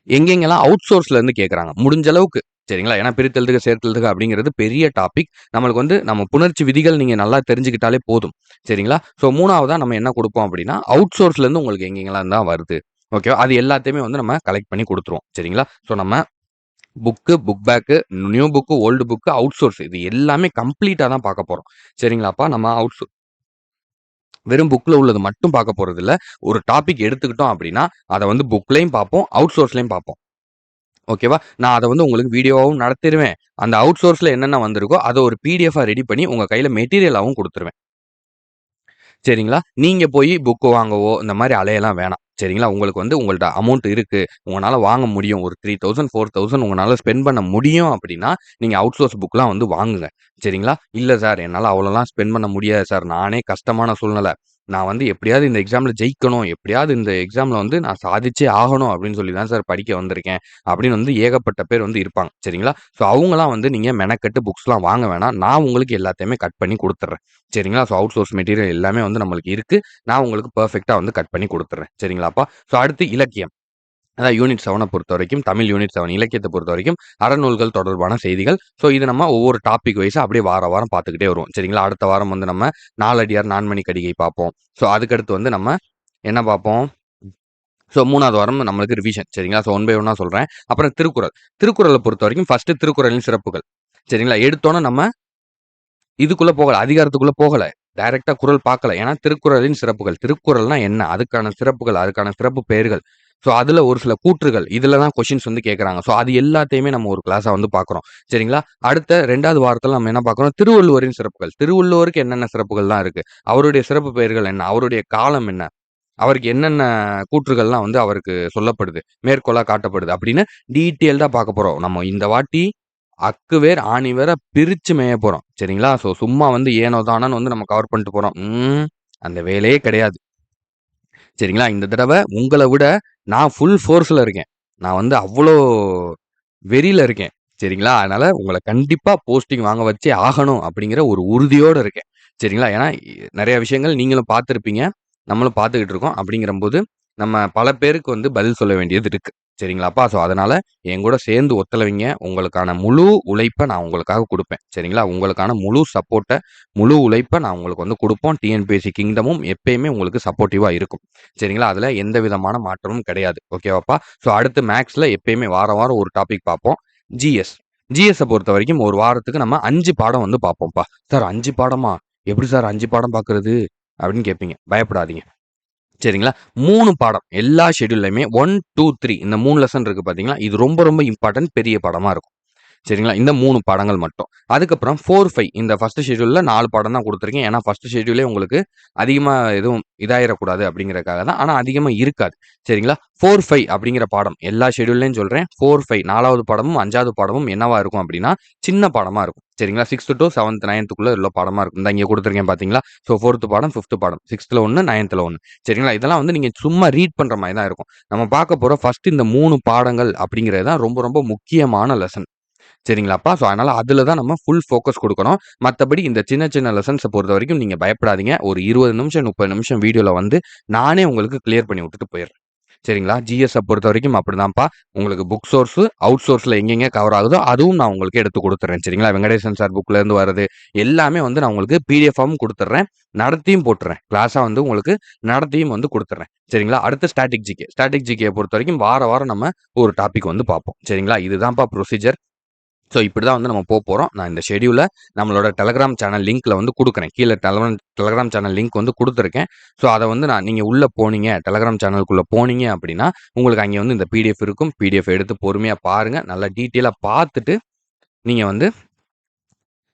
Speaker 1: எங்கெங்கெல்லாம் அவுட் சோர்ஸ்ல இருந்து கேட்கறாங்க. முடிஞ்ச அளவுக்கு சரிங்களா? ஏன்னா பிரித்தெழுதுக, சேர்த்தெழுதுக அப்படிங்கிறது பெரிய டாபிக். நம்மளுக்கு வந்து நம்ம புணர்ச்சி விதிகள் நீங்க நல்லா தெரிஞ்சுக்கிட்டாலே போதும். சரிங்களா? ஸோ 3வதா நம்ம என்ன குடுப்போம் அப்படின்னா, அவுட் சோர்ஸ்ல இருந்து உங்களுக்கு எங்கெங்கெல்லாம் தான் வருது. ஓகேவா? அது எல்லாத்தையுமே வந்து நம்ம கலெக்ட் பண்ணி குடுத்துருவோம். சரிங்களா? ஸோ நம்ம book, book bag, new book, old book, out source இது எல்லாமே கம்ப்ளீட்டா தான் பார்க்க போறோம். சரிங்களாப்பா? நம்ம வெறும் புக்ல உள்ளது மட்டும் பார்க்க போறதில்ல. ஒரு டாபிக் எடுத்துக்கிட்டோம் அப்படின்னா, அத வந்து புக்லயும் பார்ப்போம், அவுட் சோர்ஸ்லயும் பார்ப்போம். ஓகேவா? நான் அத வந்து உங்களுக்கு வீடியோவாவும் நடத்திருவேன். அந்த அவுட் சோர்ஸ்ல என்னென்ன வந்திருக்கோ, அத ஒரு பிடிஎஃப்பா ரெடி பண்ணி உங்க கையில மெட்டீரியலாவும் குடுத்துருவேன். சரிங்களா? நீங்க போய் புக் வாங்கவோ, இந்த மாரி அலையலாம் வேணாம். சரிங்களா? உங்களுக்கு வந்து உங்கள்ட்ட அமௌண்ட் இருக்கு. உங்கனால வாங்க முடியும். ஒரு 3000, 4000 உங்கனால ஸ்பெண்ட் பண்ண முடியும் அப்படின்னா, நீங்க அவுட் சோர்ஸ் புக்லாம் வந்து வாங்குங்க. சரிங்களா? இல்ல சார் என்னால அவ்வளோலாம் ஸ்பெண்ட் பண்ண முடியாது சார். நானே கஷ்டமான சூழ்நிலை. நான் வந்து எப்படியாவது இந்த எக்ஸாம்ல ஜெயிக்கணும். எப்படியாவது இந்த எக்ஸாம்ல வந்து நான் சாதிச்சே ஆகணும் அப்படின்னு சொல்லி தான் சார் படிக்க வந்திருக்கேன். அப்படின்னு வந்து ஏகப்பட்ட பேர் வந்து இருப்பாங்க. சரிங்களா? ஸோ அவங்கலாம் வந்து நீங்க மெனக்கெட்டு புக்ஸ்லாம் வாங்க வேணாம். நான் உங்களுக்கு எல்லாத்தையுமே கட் பண்ணி குடுத்துர்றேன். சரிங்களா? ஸோ அவுட் சோர்ஸ் மெட்டீரியல் எல்லாமே வந்து நம்மளுக்கு இருக்கு. நான் உங்களுக்கு பெர்ஃபெக்ட்டா வந்து கட் பண்ணி குடுத்துர்றேன். சரிங்களாப்பா? ஸோ அடுத்து இலக்கியம். அதான் யூனிட் 7 பொறுத்தவரைக்கும், தமிழ் யூனிட் 7 இலக்கியத்த பொறுத்தவரைக்கும், அறநூல்கள் தொடர்பான செய்திகள். ஸோ இது நம்ம ஒவ்வொரு டாபிக் வைஸா அப்படியே வாரம் பார்த்துக்கிட்டே வருவோம். சரிங்களா? அடுத்த வாரம் வந்து நம்ம நாலடியார், நான்மணி கடிகை பார்ப்போம். ஸோ அதுக்கடுத்து வந்து நம்ம என்ன பார்ப்போம்? ஸோ 3வது வாரம் நம்மளுக்கு ரிவிஷன். சரிங்களா? ஸோ ஒன் பை ஒன்னா சொல்றேன். அப்புறம் திருக்குறள். திருக்குறள பொறுத்தவரைக்கும் ஃபர்ஸ்ட்டு திருக்குறளின் சிறப்புகள். சரிங்களா? எடுத்தோனே நம்ம இதுக்குள்ள போகல. அதிகாரத்துக்குள்ள போகல. டைரக்ட்டா குறள் பார்க்கல. ஏன்னா திருக்குறளின் சிறப்புகள். திருக்குறள்னா என்ன? அதுக்கான சிறப்புகள், அதுக்கான சிறப்பு பெயர்கள். ஸோ அதுல ஒரு சில கூற்றுகள். இதுல தான் கொஸ்டின்ஸ் வந்து கேட்கறாங்க. ஸோ அது எல்லாத்தையுமே நம்ம ஒரு கிளாஸா வந்து பார்க்குறோம். சரிங்களா? அடுத்த 2வது வாரத்துல நம்ம என்ன பார்க்குறோம்? திருவள்ளுவரின் சிறப்புகள். திருவள்ளுவருக்கு என்னென்ன சிறப்புகள்லாம் இருக்கு? அவருடைய சிறப்பு பெயர்கள் என்ன? அவருடைய காலம் என்ன? அவருக்கு என்னென்ன கூற்றுகள்லாம் வந்து அவருக்கு சொல்லப்படுது? மேற்கோளா காட்டப்படுது? அப்படின்னு டீட்டெயில்டா பார்க்க போறோம். நம்ம இந்த வாட்டி அக்கு வேர், ஆணி வேர பிரிச்சு மேய போறோம். சரிங்களா? ஸோ சும்மா வந்து ஏனோ தானோன்னு வந்து நம்ம கவர் பண்ணிட்டு போறோம். அந்த வேலையே கிடையாது. சரிங்களா? இந்த தடவ உங்கள விட நான் ஃபுல் ஃபோர்ஸ்ல இருக்கேன். நான் வந்து அவ்ளோ வெறியில இருக்கேன். சரிங்களா? அதனால உங்கள கண்டிப்பா போஸ்டிங் வாங்க வச்சே ஆகணும் அப்படிங்கிற ஒரு உறுதியோட இருக்கேன். சரிங்களா? ஏன்னா நெறைய விஷயங்கள் நீங்களும் பார்த்திருப்பீங்க. நம்மளும் பார்த்துக்கிட்டு இருக்கோம். அப்படிங்கிறம்போது, நம்ம பல பேருக்கு வந்து பதில் சொல்ல வேண்டியது இருக்கு. சரிங்களாப்பா. ஸோ அதனால என் கூட சேர்ந்து ஒத்துழைங்க. உங்களுக்கான முழு உழைப்ப நான் உங்களுக்காக குடுப்பேன். சரிங்களா? உங்களுக்கான முழு சப்போர்ட்ட, முழு உழைப்ப நான் உங்களுக்கு வந்து குடுப்போம். டிஎன்பிஎஸ்சி கிங்டமும் எப்பயுமே உங்களுக்கு சப்போர்ட்டிவா இருக்கும். சரிங்களா? அதுல எந்த விதமான மாற்றமும் கிடையாது. ஓகேவாப்பா? ஸோ அடுத்து மேத்ஸ்ல எப்பயுமே வாரம் வாரம் ஒரு டாபிக் பார்ப்போம். ஜிஎஸ். ஜிஎஸ்ஸ பொறுத்தவரைக்கும் ஒரு வாரத்துக்கு நம்ம 5 பாடம் வந்து பார்ப்போம்ப்பா. சார் 5 பாடமா? எப்படி சார் 5 பாடம் பார்க்குறது? அப்படின்னு கேட்பீங்க. பயப்படாதீங்க. சரிங்களா? 3 பாடம் எல்லா ஷெட்யூல்லயுமே 1, 2, 3 இந்த 3 லெசன் இருக்கு பார்த்தீங்களா? இது ரொம்ப ரொம்ப இம்பார்ட்டன்ட் பெரிய பாடமா இருக்கும். சரிங்களா? இந்த 3 பாடங்கள் மட்டும். அதுக்கப்புறம் 4, 5 இந்த ஃபர்ஸ்ட் ஷெட்யூல்ல 4 பாடம் தான் குடுத்துருக்கேன். ஏன்னா ஃபர்ஸ்ட் ஷெட்யூலே உங்களுக்கு அதிகமா எதுவும் இதாயிறக்கூடாது அப்படிங்கிறதுக்காக தான். ஆனா அதிகமா இருக்காது. சரிங்களா? 4, 5 அப்படிங்கிற பாடம் எல்லா ஷெட்யூல்லயும் சொல்றேன். 4, 5 4வது பாடமும் 5வது பாடமும் என்னவா இருக்கும் அப்படின்னா, சின்ன பாடமா இருக்கும். சரிங்களா? 6th to 7th 9த்க்குள்ள உள்ள பாடமா இருக்கும். இந்தா இங்க குடுத்துருக்கேன் பார்த்தீங்களா? ஸோ 4th பாடம், 5th பாடம், 6த்ல 1, 9த்ல 1. சரிங்களா? இதெல்லாம் வந்து நீங்க சும்மா ரீட் பண்ற மாரி தான் இருக்கும். நம்ம பார்க்க போற ஃபர்ஸ்ட் இந்த 3 பாடங்கள் அப்படிங்கிறது தான் ரொம்ப ரொம்ப முக்கியமான லெசன். சரிங்களாப்பா? ஸோ, அதனால அதில தான் நம்ம ஃபுல் ஃபோக்கஸ் குடுக்கணும். மத்தபடி இந்த சின்ன சின்ன லெசன்ஸ பொறுத்தவரைக்கும் நீங்க பயப்படாதீங்க. ஒரு 20 நிமிஷம், 30 நிமிஷம் வீடியோல வந்து நானே உங்களுக்கு கிளியர் பண்ணி விட்டுட்டு போயிர்றேன். சரிங்களா? ஜிஎஸ்ஸ பொறுத்தவரைக்கும் அப்படிதான்ப்பா. உங்களுக்கு புக் சோர்ஸு, அவுட் சோர்ஸ்ல எங்கெங்க கவர் ஆகுதோ, அதுவும் நான் உங்களுக்கு எடுத்து குடுத்துர்றேன். சரிங்களா? வெங்கடேசன் சார் புக்லேருந்து வர்றது எல்லாமே வந்து நான் உங்களுக்கு பிடிஎஃபாவும் குடுத்துர்றேன். நடத்தியும் போட்டுர்றேன். கிளாஸா வந்து உங்களுக்கு நடத்தியும் வந்து குடுத்துர்றேன். சரிங்களா? அடுத்து ஸ்டாட்டிக் ஜிகே. ஸ்டாட்டிக் ஜிகேய பொறுத்தவரைக்கும் வாரம் நம்ம ஒரு டாபிக் வந்து பார்ப்போம். சரிங்களா? இதுதான்ப்பா ப்ரொசீஜர். ஸோ இப்படி தான் வந்து நம்ம போறோம். நான் இந்த ஷெட்யூல நம்மளோட டெலகிராம் சேனல் லிங்க்ல வந்து குடுக்குறேன். கீழ டெலகிராம் சேனல் லிங்க் வந்து குடுத்துருக்கேன். ஸோ அத வந்து நீங்க உள்ள போனீங்க, டெலகிராம் சேனலுக்குள்ள போனீங்க அப்படின்னா, உங்களுக்கு அங்கே வந்து இந்த பிடிஎஃப் இருக்கும். பிடிஎஃப் எடுத்து பொறுமையா பாருங்க. நல்லா டீட்டெயிலா பார்த்துட்டு, நீங்க வந்து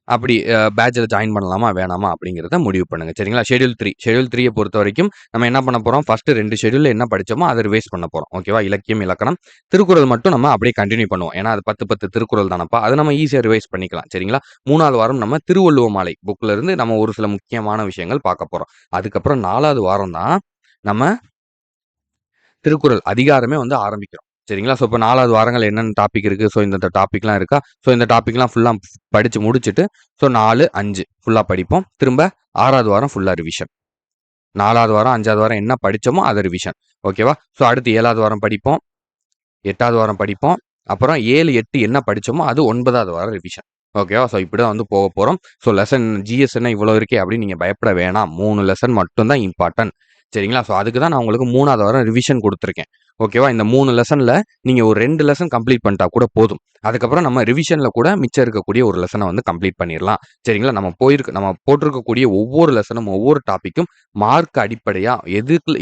Speaker 1: அப்படி பேட்ச்ல ஜாயின் பண்ணலாமா? வேணாமா? அப்படிங்கிறத முடிவு பண்ணுங்க. சரிங்களா? ஷெட்யூல் 3ய பொறுத்தவரைக்கும் நம்ம என்ன பண்ண போறோம்? ஃபர்ஸ்ட் 2 ஷெட்யூல்ல என்ன படிச்சோமோ அத ரிவைஸ் பண்ண போறோம். ஓகேவா? இலக்கியம், இலக்கணம், திருக்குறள் மட்டும் நம்ம அப்படியே கன்டின்யூ பண்ணுவோம். ஏன்னா அது 10, 10 திருக்குறள் தானப்பா. அத நம்ம ஈஸியா ரிவைஸ் பண்ணிக்கலாம். சரிங்களா? 3வது வாரம் நம்ம திருவள்ளுவ மாலை புக்ல இருந்து நம்ம ஒரு சில முக்கியமான விஷயங்கள் பார்க்க போறோம். அதுக்கப்புறம் 4வது வாரம் தான் நம்ம திருக்குறள் அதிகாரமே வந்து ஆரம்பிக்கிறோம். சரிங்களா? ஸோ இப்போ 4வது வாரங்கள் என்னென்ன டாபிக் இருக்கு? ஸோ இந்த டாபிக்லாம் இருக்கா? ஸோ இந்த டாபிக்லாம் ஃபுல்லா படிச்சு முடிச்சுட்டு, ஸோ 4, 5 ஃபுல்லா படிப்போம். திரும்ப 6வது வாரம் ஃபுல்லா ரிவிஷன். 4வது வாரம், 5வது வாரம் என்ன படிச்சோமோ அத ரிவிஷன். ஓகேவா? ஸோ அடுத்து 7வது வாரம் படிப்போம். 8வது வாரம் படிப்போம். அப்புறம் 7, 8 என்ன படிச்சோமோ அது 9வது வாரம் ரிவிஷன். ஓகேவா? ஸோ இப்படி தான் வந்து போறோம். ஸோ லெசன் ஜிஎஸ் என்ன இவ்வளோ இருக்கே அப்படின்னு நீங்க பயப்பட வேணாம். 3 லெசன் மட்டும் தான் இம்பார்ட்டன்ட். சரிங்களா? ஸோ அதுக்கு தான் நான் உங்களுக்கு 3வது வாரம் ரிவிஷன் குடுத்துருக்கேன். ஓகேவா? இந்த 3 லெசன்ல நீங்க ஒரு 2 லெசன் கம்ப்ளீட் பண்ணிட்டா கூட போதும். அதுக்கப்புறம் நம்ம ரிவிஷன்ல கூட மிச்சம் இருக்கக்கூடிய ஒரு லெசன வந்து கம்ப்ளீட் பண்ணிரலாம். சரிங்களா? நம்ம போட்டிருக்கக்கூடிய ஒவ்வொரு லெசனும், ஒவ்வொரு டாபிக்கும் மார்க் அடிப்படையா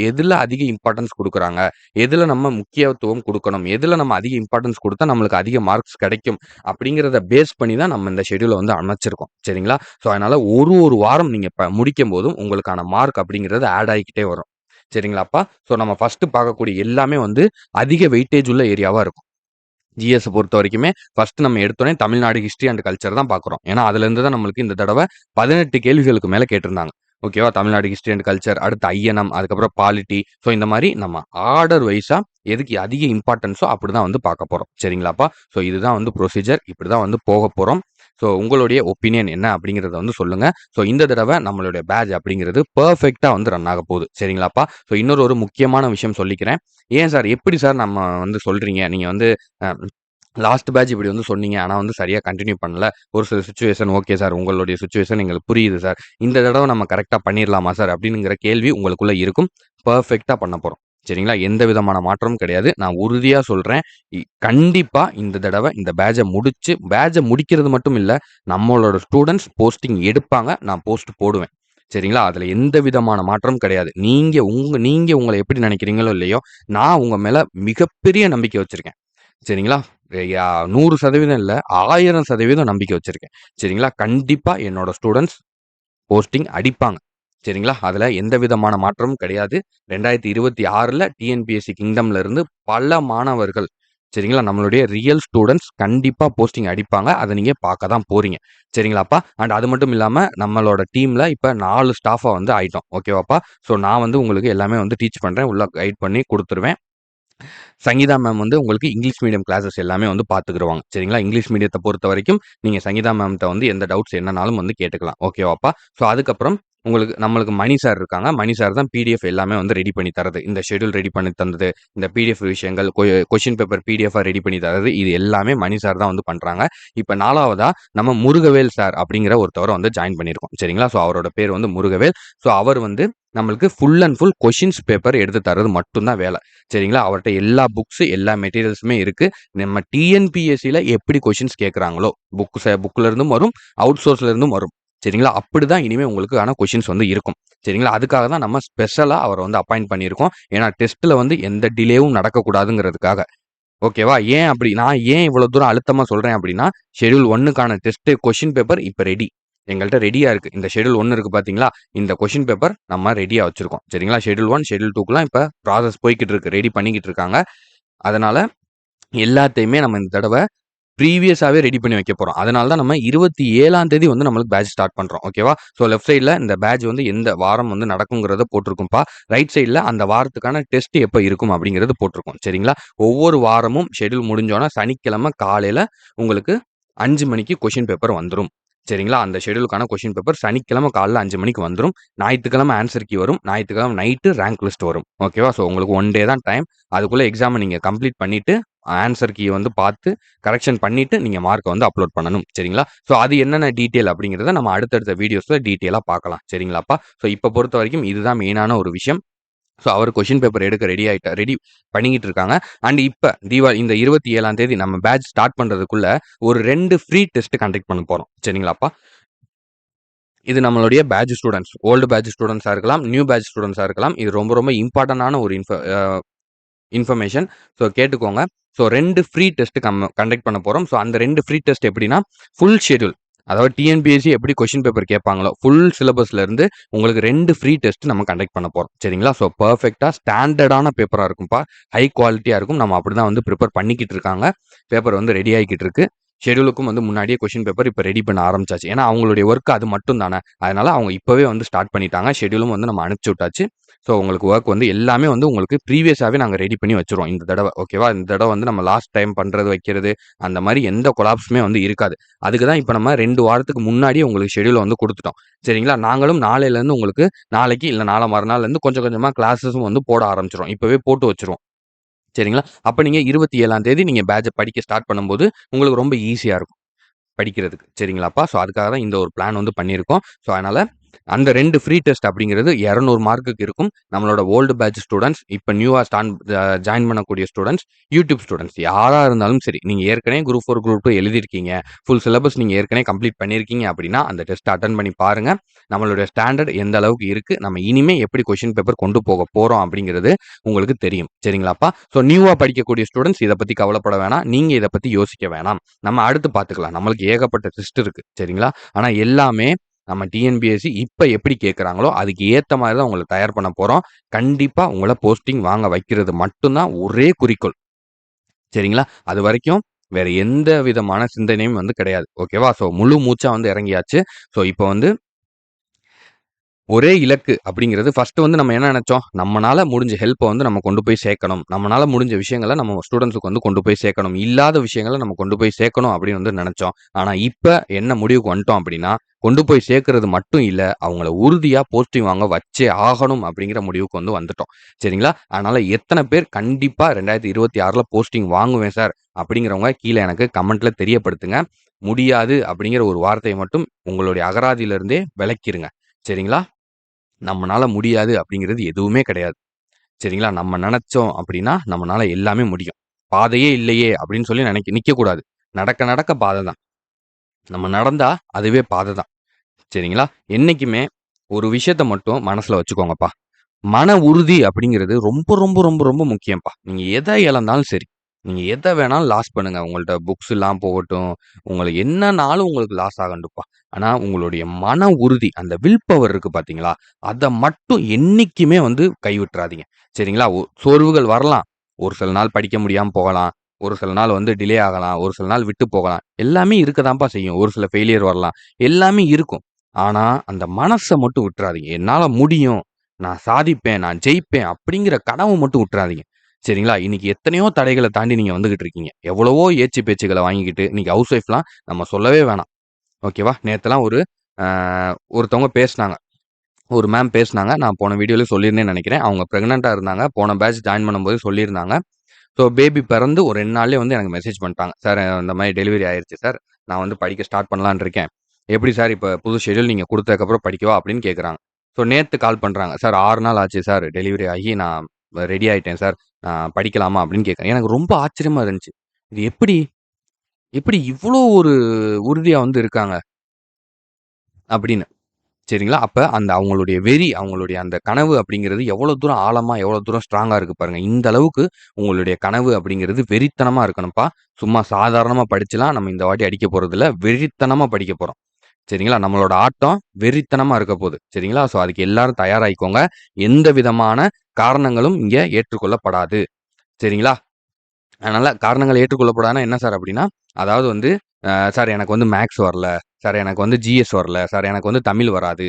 Speaker 1: எதுல அதிக இம்பார்ட்டன்ஸ் குடுக்குறாங்க, எதுல நம்ம முக்கியத்துவம் குடுக்கணும், எதுல நம்ம அதிக இம்பார்ட்டன்ஸ் குடுத்தா நம்மளுக்கு அதிக மார்க்ஸ் கிடைக்கும் அப்படிங்கிறத பேஸ் பண்ணி தான் நம்ம இந்த ஷெட்யூல வந்து அமைச்சிருக்கோம். சரிங்களா? ஸோ அதனால ஒரு வாரம் நீங்க முடிக்கும்போதும் உங்களுக்கான மார்க் அப்படிங்கிறது ஆட் ஆகிக்கிட்டே வரும். சரிங்களாப்பா? ஸோ நம்ம ஃபர்ஸ்ட் பார்க்கக்கூடிய எல்லாமே வந்து அதிக வெயிட்டேஜ் உள்ள ஏரியாவா இருக்கும். ஜிஎஸ் பொறுத்த வரைக்குமே ஃபர்ஸ்ட் நம்ம எடுத்தோனே தமிழ்நாடு ஹிஸ்டரி அண்ட் கல்ச்சர் தான் பார்க்குறோம். ஏன்னா அதுலேருந்து தான் நம்மளுக்கு இந்த தடவ 18 கேள்விகளுக்கு மேல கேட்டிருந்தாங்க. ஓகேவா? தமிழ்நாடு ஹிஸ்டரி அண்ட் கல்ச்சர், அடுத்து ஐஎன்எம், அதுக்கப்புறம் பாலிட்டி. ஸோ இந்த மாரி நம்ம ஆர்டர் வைஸா எதுக்கு அதிக இம்பார்ட்டன்ஸோ அப்படிதான் வந்து பார்க்க போறோம். சரிங்களாப்பா? ஸோ இதுதான் வந்து ப்ரொசீஜர். இப்படிதான் வந்து போறோம். ஸோ உங்களுடைய ஒப்பீனியன் என்ன அப்படிங்கிறத வந்து சொல்லுங்க. ஸோ இந்த தடவ நம்மளுடைய பேட்ச் அப்படிங்கிறது பெர்ஃபெக்ட்டா வந்து ரன் ஆக போகுது. சரிங்களாப்பா? ஸோ இன்னொரு முக்கியமான விஷயம் சொல்லிக்கிறேன். ஏன் சார் எப்படி சார் நம்ம வந்து சொல்றீங்க? நீங்க வந்து அ லாஸ்ட் பேட்ச் இப்படி வந்து சொன்னீங்க. ஆனா வந்து சரியா கன்டின்யூ பண்ணல. ஒரு சில சிச்சுவேஷன் ஓகே சார். உங்களுடைய சிச்சுவேஷன் எங்களுக்கு புரியுது சார். இந்த தடவ நம்ம கரெக்ட்டா பண்ணிரலாமா சார்? அப்படிங்கிற கேள்வி உங்களுக்குள்ள இருக்கும். பெர்ஃபெக்ட்டா பண்ண போறோம். சரிங்களா? எந்த விதமான மாற்றமும் கிடையாது. நான் உறுதியா சொல்றேன். கண்டிப்பா இந்த தடவ இந்த பேட்ச முடிக்கிறது மட்டும் இல்ல, நம்மளோட ஸ்டூடண்ட்ஸ் போஸ்டிங் எடுப்பாங்க. நான் போஸ்ட் போடுவேன். சரிங்களா? அதுல எந்த விதமான மாற்றமும் கிடையாது. நீங்க உங்கள எப்படி நினைக்கிறீங்களோ இல்லையோ, நான் உங்க மேல மிகப்பெரிய நம்பிக்கை வச்சிருக்கேன். சரிங்களா? 100% இல்ல, 1000% நம்பிக்கை வச்சிருக்கேன். சரிங்களா? கண்டிப்பா என்னோட ஸ்டூடண்ட்ஸ் போஸ்டிங் அடிப்பாங்க. சரிங்களா? அதுல எந்த விதமான மாற்றமும் கிடையாது. 2026ல டிஎன்பிஎஸ்சி கிங்டம்ல இருந்து பல மாணவர்கள் சரிங்களா? நம்மளுடைய ரியல் ஸ்டூடண்ட்ஸ் கண்டிப்பா போஸ்டிங் அடிப்பாங்க. அத நீங்க பார்க்க தான் போறீங்க. சரிங்களாப்பா? அண்ட் அது மட்டும் இல்லாம நம்மளோட டீம்ல இப்ப 4 ஸ்டாஃபா வந்து ஆயிட்டோம். ஓகேவாப்பா? ஸோ நான் வந்து உங்களுக்கு எல்லாமே வந்து டீச் பண்றேன். உள்ள கைட் பண்ணி குடுத்துருவேன். சங்கீதா மேம் வந்து உங்களுக்கு இங்கிலீஷ் மீடியம் கிளாஸஸ் எல்லாமே வந்து பார்த்துக்குருவாங்க. சரிங்களா? இங்கிலீஷ் மீடியத்த பொறுத்தவரைக்கும் நீங்க சங்கீதா மேம்ட்ட வந்து எந்த டவுட்ஸ் என்னனாலும் வந்து கேட்டுக்கலாம். ஓகேவாப்பா? ஸோ அதுக்கப்புறம் நம்மளுக்கு மணி சார் இருக்காங்க. மணி சார் தான் பிடிஎஃப் எல்லாமே வந்து ரெடி பண்ணி தரது. இந்த ஷெட்யூல் ரெடி பண்ணி தந்தது, இந்த பிடிஎஃப் விஷயங்கள், கொஸ்டின் பேப்பர் பிடிஎஃபா ரெடி பண்ணி தரது, இது எல்லாமே மணி சார் தான் வந்து பண்றாங்க. இப்ப 4வதா நம்ம முருகவேல் சார் அப்படிங்கிற ஒருத்தவர வந்து ஜாயின் பண்ணியிருக்கோம். சரிங்களா? ஸோ அவரோட பேர் வந்து முருகவேல். ஸோ அவர் வந்து நம்மளுக்கு full and full questions paper எடுத்து தரது மட்டும் தான் வேலை. சரிங்களா? அவர்ட்ட எல்லா புக்ஸ், எல்லா மெட்டீரியல்ஸுமே இருக்கு. நம்ம டிஎன்பிஎஸ்சில எப்படி கொஸ்டின்ஸ் கேட்குறாங்களோ, புக்ல இருந்தும் வரும், அவுட் சோர்ஸ்ல இருந்தும் வரும். சரிங்களா? அப்படிதான் இனிமே உங்களுக்கான கொஸ்டின்ஸ் வந்து இருக்கும். சரிங்களா? அதுக்காக தான் நம்ம ஸ்பெஷலா அவர வந்து அப்பாயிண்ட் பண்ணியிருக்கோம். ஏன்னா டெஸ்ட்ல வந்து எந்த டிலேவும் நடக்கக்கூடாதுங்கிறதுக்காக. ஓகேவா? நான் ஏன் இவ்வளோ தூரம் அழுத்தமா சொல்றேன் அப்படின்னா, ஷெட்யூல் 1க்கான டெஸ்ட் கொஸ்டின் பேப்பர் இப்ப ரெடி. எங்கள்ட்ட ரெடியா இருக்கு. இந்த ஷெட்யூல் 1 இருக்கு பார்த்தீங்களா? இந்த கொஸ்டின் பேப்பர் நம்ம ரெடியா வச்சிருக்கோம். சரிங்களா? ஷெட்யூல் 1, ஷெட்யூல் 2க்குலாம் இப்ப ப்ராசஸ் போய்க்கிட்டு இருக்கு. ரெடி பண்ணிக்கிட்டு இருக்காங்க. அதனால எல்லாத்தையுமே நம்ம இந்த தடவ ப்ரீவியஸாவே ரெடி பண்ணி வைக்க போறோம். அதனால தான் நம்ம 27ஆம் தேதி வந்து நம்மளுக்கு பேட்ச் ஸ்டார்ட் பண்றோம். ஓகேவா? ஸோ லெஃப்ட் சைட்ல இந்த பேட்ச் வந்து எந்த வாரம் வந்து நடக்குங்கிறத போட்டிருக்கும்ப்பா. ரைட் சைட்ல அந்த வாரத்துக்கான டெஸ்ட் எப்ப இருக்கும் அப்படிங்கிறது போட்டிருக்கும். சரிங்களா? ஒவ்வொரு வாரமும் ஷெட்யூல் முடிஞ்சோன சனிக்கிழமை காலையில உங்களுக்கு 5 மணிக்கு கொஸ்டின் பேப்பர் வந்துரும். சரிங்களா? அந்த ஷெட்யூலுக்கான கொஸ்டின் பேப்பர் சனிக்கிழமை காலைல 5 மணிக்கு வந்துரும். ஞாயித்துக்கிழமை ஆன்சர் கீ வரும். ஞாயித்துக்கிழமை நைட்டு ரேங்க் லிஸ்ட் வரும். ஓகேவா? ஸோ உங்களுக்கு 1 டே தான் டைம். அதுக்குள்ள எக்ஸாம நீங்க கம்ப்ளீட் பண்ணிட்டு, ஆன்சர் கீ வந்து பார்த்து கரெக்ஷன் பண்ணிட்டு நீங்க மார்க்க வந்து அப்லோட் பண்ணணும். சரிங்களா? ஸோ அது என்னென்ன டீட்டெயில் அப்படிங்கிறத நம்ம அடுத்தடுத்த வீடியோஸ்ல டீட்டெயிலா பார்க்கலாம். சரிங்களாப்பா? ஸோ இப்ப பொறுத்த வரைக்கும் இதுதான் மெயினான ஒரு விஷயம். ஸோ அவர் கொஸ்டின் பேப்பர் எடுக்க ரெடி பண்ணிக்கிட்டு இருக்காங்க. அண்ட் இப்ப இந்த 27ஆம் தேதி நம்ம பேட்ச் ஸ்டார்ட் பண்றதுக்குள்ள ஒரு 2 ஃப்ரீ டெஸ்ட் கண்டக்ட் பண்ண போறோம். சரிங்களாப்பா? இது நம்மளுடைய பேட்ச் ஸ்டூடண்ட்ஸ், ஓல்டு பேட்ச் ஸ்டூடண்ட்ஸா இருக்கலாம், நியூ பேட்ச் ஸ்டூடண்ட்ஸா இருக்கலாம். இது ரொம்ப ரொம்ப இம்பார்ட்டன்டான ஒரு இன்ஃபர்மேஷன். ஸோ கேட்டுக்கோங்க. ஸோ 2 ஃப்ரீ டெஸ்ட் கண்டக்ட் பண்ண போறோம். ஸோ அந்த 2 ஃப்ரீ டெஸ்ட் எப்படின்னா, ஃபுல் ஷெட்யூல். அதாவது டிஎன்பிஎஸ்சி எப்படி கொஸ்டின் பேப்பர் கேட்பாங்களோ, ஃபுல் சிலபஸ்ல இருந்து உங்களுக்கு 2 ஃப்ரீ டெஸ்ட் நம்ம கண்டக்ட் பண்ண போறோம். சரிங்களா? ஸோ பெர்ஃபெக்ட்டா ஸ்டாண்டர்டான பேப்பரா இருக்கும்ப்பா. ஹை குவாலிட்டியா இருக்கும். நம்ம அப்படிதான் வந்து ப்ரிப்பேர் பண்ணிக்கிட்டு இருக்காங்க. பேப்பர் வந்து ரெடி ஆகிக்கிட்டு இருக்கு. ஷெட்யூலுக்கும் வந்து முன்னாடியே கொஸ்டின் பேப்பர் இப்ப ரெடி பண்ண ஆரம்பிச்சாச்சு. ஏன்னா அவங்களுடைய ஒர்க் அது மட்டும் தானே. அதனால அவங்க இப்பவே வந்து ஸ்டார்ட் பண்ணிட்டாங்க. ஷெட்யூலும் வந்து நம்ம அனுப்பிச்சு விட்டாச்சு. ஸோ உங்களுக்கு ஒர்க் வந்து எல்லாமே வந்து உங்களுக்கு ப்ரீவியஸாவே நாங்க ரெடி பண்ணி வச்சுருவோம் இந்த தடவ. ஓகேவா? இந்த தடவ வந்து நம்ம லாஸ்ட் டைம் பண்றது, வைக்கிறது அந்த மாரி எந்த கொலாப்ஸுமே வந்து இருக்காது. அதுக்கு தான் இப்ப நம்ம 2 வாரத்துக்கு முன்னாடியே உங்களுக்கு ஷெட்யூல வந்து குடுத்துட்டோம். சரிங்களா? நாங்களும் நாளையிலேருந்து உங்களுக்கு நாளைக்கு இல்ல நாளை மறுநாள்லேருந்து கொஞ்சம் கொஞ்சமா கிளாஸஸும் வந்து போட ஆரம்பிச்சுருவோம். இப்பவே போட்டு வச்சுருவோம். சரிங்களா? அப்ப நீங்க 27ஆம் தேதி நீங்க பேட்ச்ச படிக்க ஸ்டார்ட் பண்ணும்போது உங்களுக்கு ரொம்ப ஈஸியா இருக்கும். படிக்கிறதுக்கு. சரிங்களாப்பா? ஸோ அதுக்காக தான் இந்த ஒரு பிளான் வந்து பண்ணியிருக்கோம். ஸோ அதனால அந்த 2 ஃப்ரீ டெஸ்ட் அப்படிங்கிறது 200 மார்க்குக்கு இருக்கும். நம்மளோட ஓல்டு பேட்ச் ஸ்டூடண்ட்ஸ், இப்ப நியூவா ஜாயின் பண்ணக்கூடிய ஸ்டூடண்ட்ஸ், யூடியூப் ஸ்டூடண்ட்ஸ் யாரா இருந்தாலும் சரி, நீங்க ஏற்கனவே குரூப் 4, குரூப் 2 எழுதியிருக்கீங்க. ஃபுல் சிலபஸ் நீங்க ஏற்கனவே கம்ப்ளீட் பண்ணியிருக்கீங்க அப்படின்னா, அந்த டெஸ்ட் அட்டெண்ட் பண்ணி பாருங்க. நம்மளுடைய ஸ்டாண்டர்ட் எந்த அளவுக்கு இருக்கு, நம்ம இனிமே எப்படி கொஸ்டின் பேப்பர் கொண்டு போக போறோம் அப்படிங்கிறது உங்களுக்கு தெரியும். சரிங்களாப்பா? ஸோ நியூவா படிக்கக்கூடிய ஸ்டூடண்ட்ஸ் இத பத்தி கவலைப்பட வேணாம். நீங்க இத பத்தி யோசிக்க வேணாம். நம்ம அடுத்து பார்த்துக்கலாம். நம்மளுக்கு ஏகப்பட்ட டெஸ்ட் இருக்கு. சரிங்களா? ஆனா எல்லாமே நம்ம டிஎன்பிஎஸ்சி இப்ப எப்படி கேட்குறாங்களோ, அதுக்கு ஏத்த மாரி தான் உங்கள தயார் பண்ண போறோம். கண்டிப்பா உங்கள போஸ்டிங் வாங்க வைக்கிறது மட்டும் தான் ஒரே குறிக்கோள். சரிங்களா? அதுவரைக்கும் வேற எந்த விதமான சிந்தனையும் வந்து கிடையாது. ஓகேவா? ஸோ முழு மூச்சா வந்து இறங்கியாச்சு. ஸோ இப்ப வந்து ஒரே இலக்கு அப்படிங்கிறது ஃபர்ஸ்ட் வந்து நம்ம என்ன நினைச்சோம்? நம்மனால முடிஞ்ச ஹெல்ப்ப வந்து நம்ம கொண்டு போய் சேர்க்கணும். நம்மனால முடிஞ்ச விஷயங்கள நம்ம ஸ்டூடண்ட்ஸ்க்கு வந்து கொண்டு போய் சேர்க்கணும். இல்லாத விஷயங்கள நம்ம கொண்டு போய் சேர்க்கணும் அப்படின்னு வந்து நினைச்சோம். ஆனா இப்ப என்ன முடிவுக்கு வந்துட்டோம் அப்படின்னா, கொண்டு போய் சேர்க்கிறது மட்டும் இல்ல, அவங்கள உறுதியா போஸ்டிங் வாங்க வச்சே ஆகணும் அப்படிங்கிற முடிவுக்கு வந்து வந்துட்டோம். சரிங்களா? அதனால எத்தன பேர் கண்டிப்பா 2026ல போஸ்டிங் வாங்குவேன் சார் அப்படிங்கிறவங்க கீழ எனக்கு கமெண்ட்ல தெரியப்படுத்துங்க. முடியாது அப்படிங்கிற ஒரு வார்த்தைய மட்டும் உங்களுடைய அகராதியிலிருந்தே விலக்கிருங்க. சரிங்களா? நம்மனால முடியாது அப்படிங்கிறது எதுவுமே கிடையாது. சரிங்களா? நம்ம நெனச்சோம் அப்படின்னா, நம்மனால எல்லாமே முடியும். பாதையே இல்லையே அப்படின்னு சொல்லி நிக்கக்கூடாது. நடக்க நடக்க பாதை தான். நம்ம நடந்தா அதுவே பாதை தான். சரிங்களா? என்னைக்குமே ஒரு விஷயத்த மட்டும் மனசுல வச்சுக்கோங்கப்பா. மன உறுதி அப்படிங்கிறது ரொம்ப, ரொம்ப, ரொம்ப, ரொம்ப முக்கியம்ப்பா. நீங்க எத இழந்தாலும் சரி. நீங்க எத வேணாலும் லாஸ் பண்ணுங்க. உங்கள்ட்ட புக்ஸ் எல்லாம் போகட்டும். உங்களுக்கு என்னனாலும் உங்களுக்கு லாஸ் ஆகட்டும்ப்பா. ஆனா உங்களுடைய மன உறுதி, அந்த வில் பவர் இருக்கு பார்த்தீங்களா? அத மட்டும் என்னைக்குமே வந்து கைவிட்றாதீங்க. சரிங்களா? சோர்வுகள் வரலாம். ஒரு சில நாள் படிக்க முடியாம போகலாம். ஒரு சில நாள் வந்து டிலே ஆகலாம். ஒரு சில நாள் விட்டு போகலாம். எல்லாமே இருக்கதான்ப்பா செய்யும். ஒரு சில ஃபெயிலியர் வரலாம். எல்லாமே இருக்கும். ஆனா அந்த மனச மட்டும் விட்றாதீங்க. என்னால முடியும். நான் சாதிப்பேன், நான் ஜெயிப்பேன் அப்படிங்கிற கனவு மட்டும் விட்றாதீங்க. சரிங்களா? இன்னைக்கு எத்தனையோ தடைகள தாண்டி நீங்க வந்துகிட்டு இருக்கீங்க. எவ்வளவோ ஏச்சு பேச்சுகள வாங்கிக்கிட்டு, இன்னைக்கு ஹவுஸ் ஒய்ஃப்லாம் நம்ம சொல்லவே வேணாம். ஓகேவா? நேத்துலாம் ஒரு அ ஒருத்தவங்க பேசுனாங்க. ஒரு மேம் பேசுனாங்க. நான் போன வீடியோலயே சொல்லியிருந்தேன்னு நெனைக்கிறேன். அவங்க பிரெக்னன்ட்டா இருந்தாங்க. போன பேட்ச் ஜாயின் பண்ணும்போது சொல்லியிருந்தாங்க. ஸோ பேபி பிறந்து ஒரு 2 நாள்லயே வந்து எனக்கு மெசேஜ் பண்ணிட்டாங்க. "சார் இந்த மாரி டெலிவரி ஆயிருச்சு சார். நான் வந்து படிக்க ஸ்டார்ட் பண்ணலான்னு இருக்கேன். எப்படி சார் இப்ப புது ஷெட்யூல் நீங்க குடுத்ததுக்கப்புறம் படிக்கவா?" அப்படின்னு கேட்குறாங்க. ஸோ நேத்து கால் பண்றாங்க. "சார் 6 நாள் ஆச்சு சார் டெலிவரி ஆகி நான் ரெடி ஆயிட்டேன் சார். படிக்கலாமா?" அப்படின்னு கேட்குறேன். எனக்கு ரொம்ப ஆச்சரியமா இருந்துச்சு. இது எப்படி எப்படி இவ்ளோ ஒரு உறுதியா வந்து இருக்காங்க? அப்படின்னு. சரிங்களா? அப்ப அந்த அவங்களுடைய வெறி, அவங்களுடைய அந்த கனவு அப்படிங்கிறது எவ்வளோ தூரம் ஆழமா, எவ்வளோ தூரம் ஸ்ட்ராங்கா இருக்கு பாருங்க. இந்த அளவுக்கு உங்களுடைய கனவு அப்படிங்கிறது வெறித்தனமா இருக்கணும்ப்பா. சும்மா சாதாரணமா படிச்சுலாம் நம்ம இந்த வாட்டி அடிக்க போறதில்ல. வெறித்தனமா படிக்க போறோம். சரிங்களா? நம்மளோட ஆட்டம் வெறித்தனமா இருக்க போது. சரிங்களா? ஸோ அதுக்கு எல்லாரும் தயாராயிக்கோங்க. எந்த விதமான காரணங்களும் இங்க ஏற்றுக்கொள்ளப்படாது. சரிங்களா? அதனால காரணங்கள் ஏற்றுக்கொள்ளப்படாதுன்னா என்ன சார் அப்படின்னா, அதாவது வந்து சார் எனக்கு வந்து மேத்ஸ் வரல. சார் எனக்கு வந்து ஜிஎஸ் வரல. சார் எனக்கு வந்து தமிழ் வராது.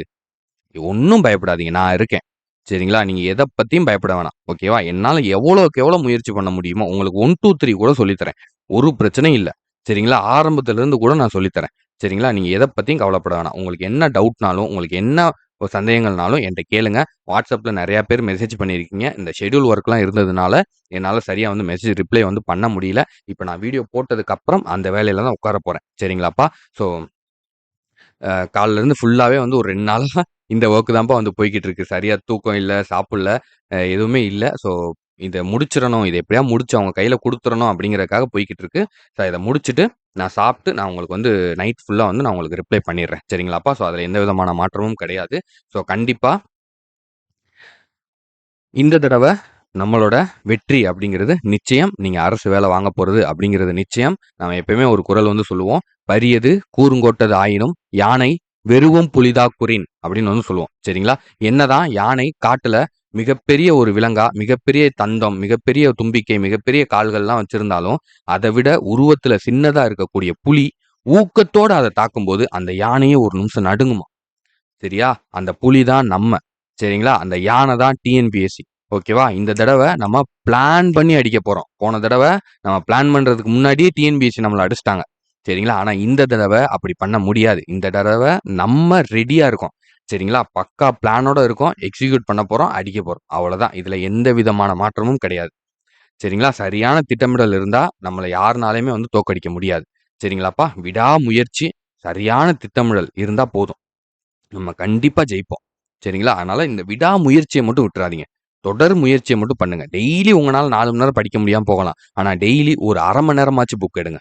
Speaker 1: ஒண்ணும் பயப்படாதீங்க. நான் இருக்கேன். சரிங்களா? நீங்க எத பத்தியும் பயப்பட வேணாம். ஓகேவா? என்னால எவ்வளோக்கு எவ்வளோ முயற்சி பண்ண முடியுமோ, உங்களுக்கு 1, 2, 3 கூட சொல்லி தரேன். ஒரு பிரச்சனையும் இல்ல. சரிங்களா? ஆரம்பத்திலருந்து கூட நான் சொல்லி தரேன். சரிங்களா? நீங்க எத பத்தியும் கவலைப்பட வேணாம். உங்களுக்கு என்ன டவுட்னாலும், உங்களுக்கு என்ன ஒரு சந்தேகங்கள்னாலும் என்ட்ட கேளுங்க. WhatsAppல நெறைய பேர் மெசேஜ் பண்ணியிருக்கீங்க. இந்த ஷெட்யூல் ஒர்க்லாம் இருந்ததுனால, என்னால சரியா வந்து மெசேஜ் ரிப்ளை வந்து பண்ண முடியல. இப்ப நான் வீடியோ போட்டதுக்கு அப்புறம் அந்த வேலையில தான் உட்கார போறேன். சரிங்களாப்பா? ஸோ காலைலருந்து ஃபுல்லாவே வந்து ஒரு 2 நாளா இந்த வொர்க் தான்ப்பா வந்து போய்க்கிட்டு இருக்கு. சரியா தூக்கம் இல்ல, சாப்பிடல, எதுவுமே இல்ல. ஸோ இத முடிச்சிரணும். இத எப்படியாவது முடிச்சு அவங்க கையில குடுத்துறணும் அப்படிங்கிறதுக்காக போய்க்கிட்டு இருக்கு. ஸோ இத முடிச்சுட்டு, நான் சாப்பிட்டு நான் உங்களுக்கு வந்து நைட் ஃபுல்லா வந்து நான் உங்களுக்கு ரிப்ளை பண்ணிடுறேன். சரிங்களாப்பா? ஸோ அதில எந்த விதமான மாற்றமும் கிடையாது. ஸோ கண்டிப்பா இந்த தடவ நம்மளோட வெற்றி அப்படிங்கிறது நிச்சயம். நீங்க அரசு வேலை வாங்க போறது அப்படிங்கிறது நிச்சயம். நம்ம எப்பயுமே ஒரு குறள் வந்து சொல்லுவோம். "பரியது கூர்ங்கோட்டது ஆயினும் யானை வெருவும் புலிதாக்குறின்" அப்படின்னு வந்து சொல்லுவோம். சரிங்களா? என்னதான் யானை காட்டுல மிகப்பெரிய ஒரு விலங்கா, மிகப்பெரிய தந்தம், மிகப்பெரிய தும்பிக்கை, மிகப்பெரிய கால்கள்லாம் வச்சிருந்தாலும், அத விட உருவத்துல சின்னதா இருக்கக்கூடிய புலி, ஊக்கத்தோட அத தாக்கும்போது, அந்த யானையே ஒரு நிமிஷம் நடுங்குமாம். சரியா? அந்த புலி தான் நம்ம. சரிங்களா? அந்த யானை தான் டிஎன்பிஎஸ்சி. ஓகேவா? இந்த தடவ நம்ம பிளான் பண்ணி அடிக்க போறோம். போன தடவ நம்ம பிளான் பண்றதுக்கு முன்னாடியே டிஎன்பிஎஸ்சி நம்மள அடிச்சுட்டாங்க. சரிங்களா? ஆனா இந்த தடவ அப்படி பண்ண முடியாது. இந்த தடவ நம்ம ரெடியா இருக்கோம். சரிங்களா? பக்கா பிளானோட இருக்கோம். எக்ஸிக்யூட் பண்ண போறோம். அடிக்க போறோம். அவ்வளோதான். இதுல எந்த விதமான மாற்றமும் கிடையாது. சரிங்களா? சரியான திட்டமிடல் இருந்தா நம்மள யாருனாலயுமே வந்து தோற்கடிக்க முடியாது. சரிங்களாப்பா? விடாமுயற்சி, சரியான திட்டமிடல் இருந்தா போதும். நம்ம கண்டிப்பா ஜெயிப்போம். சரிங்களா? அதனால இந்த விடாமுயற்சிய மட்டும் விட்டுறாதீங்க. தொடர் முயற்சிய மட்டும் பண்ணுங்க. டெய்லி உங்கனால 4 மணி நேரம் படிக்க முடியாம போகலாம். ஆனா டெய்லி ஒரு 1/2 மணி நேரமாச்சும் புக் எடுங்க.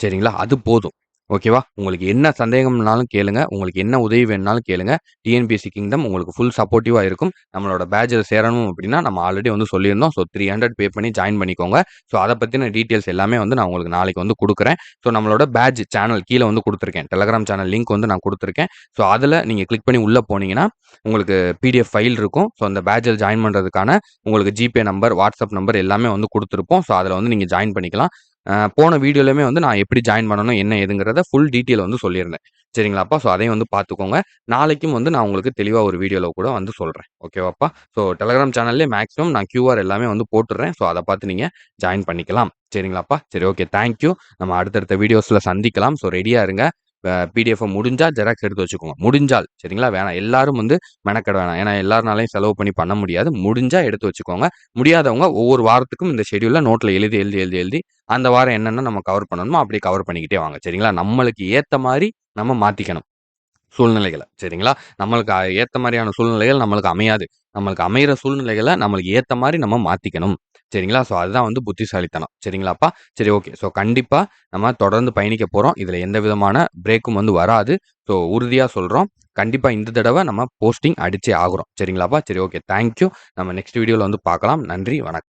Speaker 1: சரிங்களா? அது போதும். ஓகேவா? உங்களுக்கு என்ன சந்தேகம்னாலும் கேளுங்க. உங்களுக்கு என்ன உதவி வேணும்னாலும் கேளுங்க. டிஎன்பிஎஸ்சி கிங்டம் உங்களுக்கு ஃபுல் சப்போர்ட்டிவா இருக்கும். நம்மளோட பேட்ச்ல சேரணும் அப்படின்னா, நம்ம ஆல்ரெடி வந்து சொல்லியிருந்தோம். ஸோ 300 பே பண்ணி ஜாயின் பண்ணிக்கோங்க. ஸோ அத பத்தின டீட்டெயில்ஸ் எல்லாமே வந்து நான் உங்களுக்கு நாளைக்கு வந்து குடுக்குறேன். ஸோ நம்மளோட பேட்ச் சேனல் கீழ வந்து குடுத்துருக்கேன். டெலகிராம் சேனல் லிங்க் வந்து நான் குடுத்துருக்கேன். ஸோ அதுல நீங்க கிளிக் பண்ணி உள்ள போனீங்கன்னா, உங்களுக்கு பிடிஎஃப் ஃபைல் இருக்கும். ஸோ அந்த பேட்ச்ல ஜாயின் பண்றதுக்கான உங்களுக்கு ஜிபே நம்பர், வாட்ஸ்அப் நம்பர் எல்லாமே வந்து குடுத்துருப்போம். ஸோ அதுல வந்து நீங்க ஜாயின் பண்ணிக்கலாம். போன வீடியோலயுமே வந்து நான் எப்படி ஜாயின் பண்ணணும், என்ன ஏதுங்கிறத ஃபுல் டீட்டெயில் வந்து சொல்லியிருந்தேன். சரிங்களாப்பா? ஸோ அதையும் வந்து பார்த்துக்கோங்க. நாளைக்கும் வந்து நான் உங்களுக்கு தெளிவா ஒரு வீடியோல கூட வந்து சொல்றேன். ஓகேவாப்பா? ஸோ டெலகிராம் சேனல்லயே மேக்ஸிமம் நான் கியூஆர் எல்லாமே வந்து போட்டுடுறேன். ஸோ அத பார்த்து நீங்க ஜாயின் பண்ணிக்கலாம். சரிங்களாப்பா? சரி ஓகே. Thank you. நம்ம அடுத்தடுத்த வீடியோஸ்ல சந்திக்கலாம். ஸோ ரெடியா இருங்க. பிடிஎஃப் முடிஞ்சா ஜெராக்ஸ் எடுத்து வச்சுக்கோங்க. முடிஞ்சால் சரிங்களா? வேணாம் எல்லாரும் வந்து மெனக்கெட வேணாம். ஏன்னா எல்லார்னாலயும் செலவு பண்ணி பண்ண முடியாது. முடிஞ்சா எடுத்து வச்சுக்கோங்க. முடியாதவங்க ஒவ்வொரு வாரத்துக்கும் இந்த ஷெட்யூல நோட்ல எழுதி, எழுதி, எழுதி, எழுதி அந்த வாரம் என்னென்ன நம்ம கவர் பண்ணணுமோ அப்படியே கவர் பண்ணிக்கிட்டே வாங்க. சரிங்களா? நம்மளுக்கு ஏத்த மாரி நம்ம மாத்திக்கணும். சூழ்நிலைகள. சரிங்களா? நம்மளுக்கு ஏத்த மாரியான சூழ்நிலைகள் நம்மளுக்கு அமையாது. நம்மளுக்கு அமையிற சூழ்நிலைகள நம்மளுக்கு ஏத்த மாரி நம்ம மாத்திக்கணும். சரிங்களா? ஸோ அதுதான் வந்து புத்திசாலித்தனம். சரிங்களாப்பா? சரி ஓகே. ஸோ கண்டிப்பா நம்ம தொடர்ந்து பயணிக்க போறோம். இதுல எந்த விதமான பிரேக்கும் வந்து வராது. ஸோ உறுதியா சொல்றோம். கண்டிப்பா இந்த தடவ நம்ம போஸ்டிங் அடிச்சே ஆகுறோம். சரிங்களாப்பா? சரி ஓகே. Thank you. நம்ம நெக்ஸ்ட் வீடியோல வந்து பார்க்கலாம். நன்றி. வணக்கம்.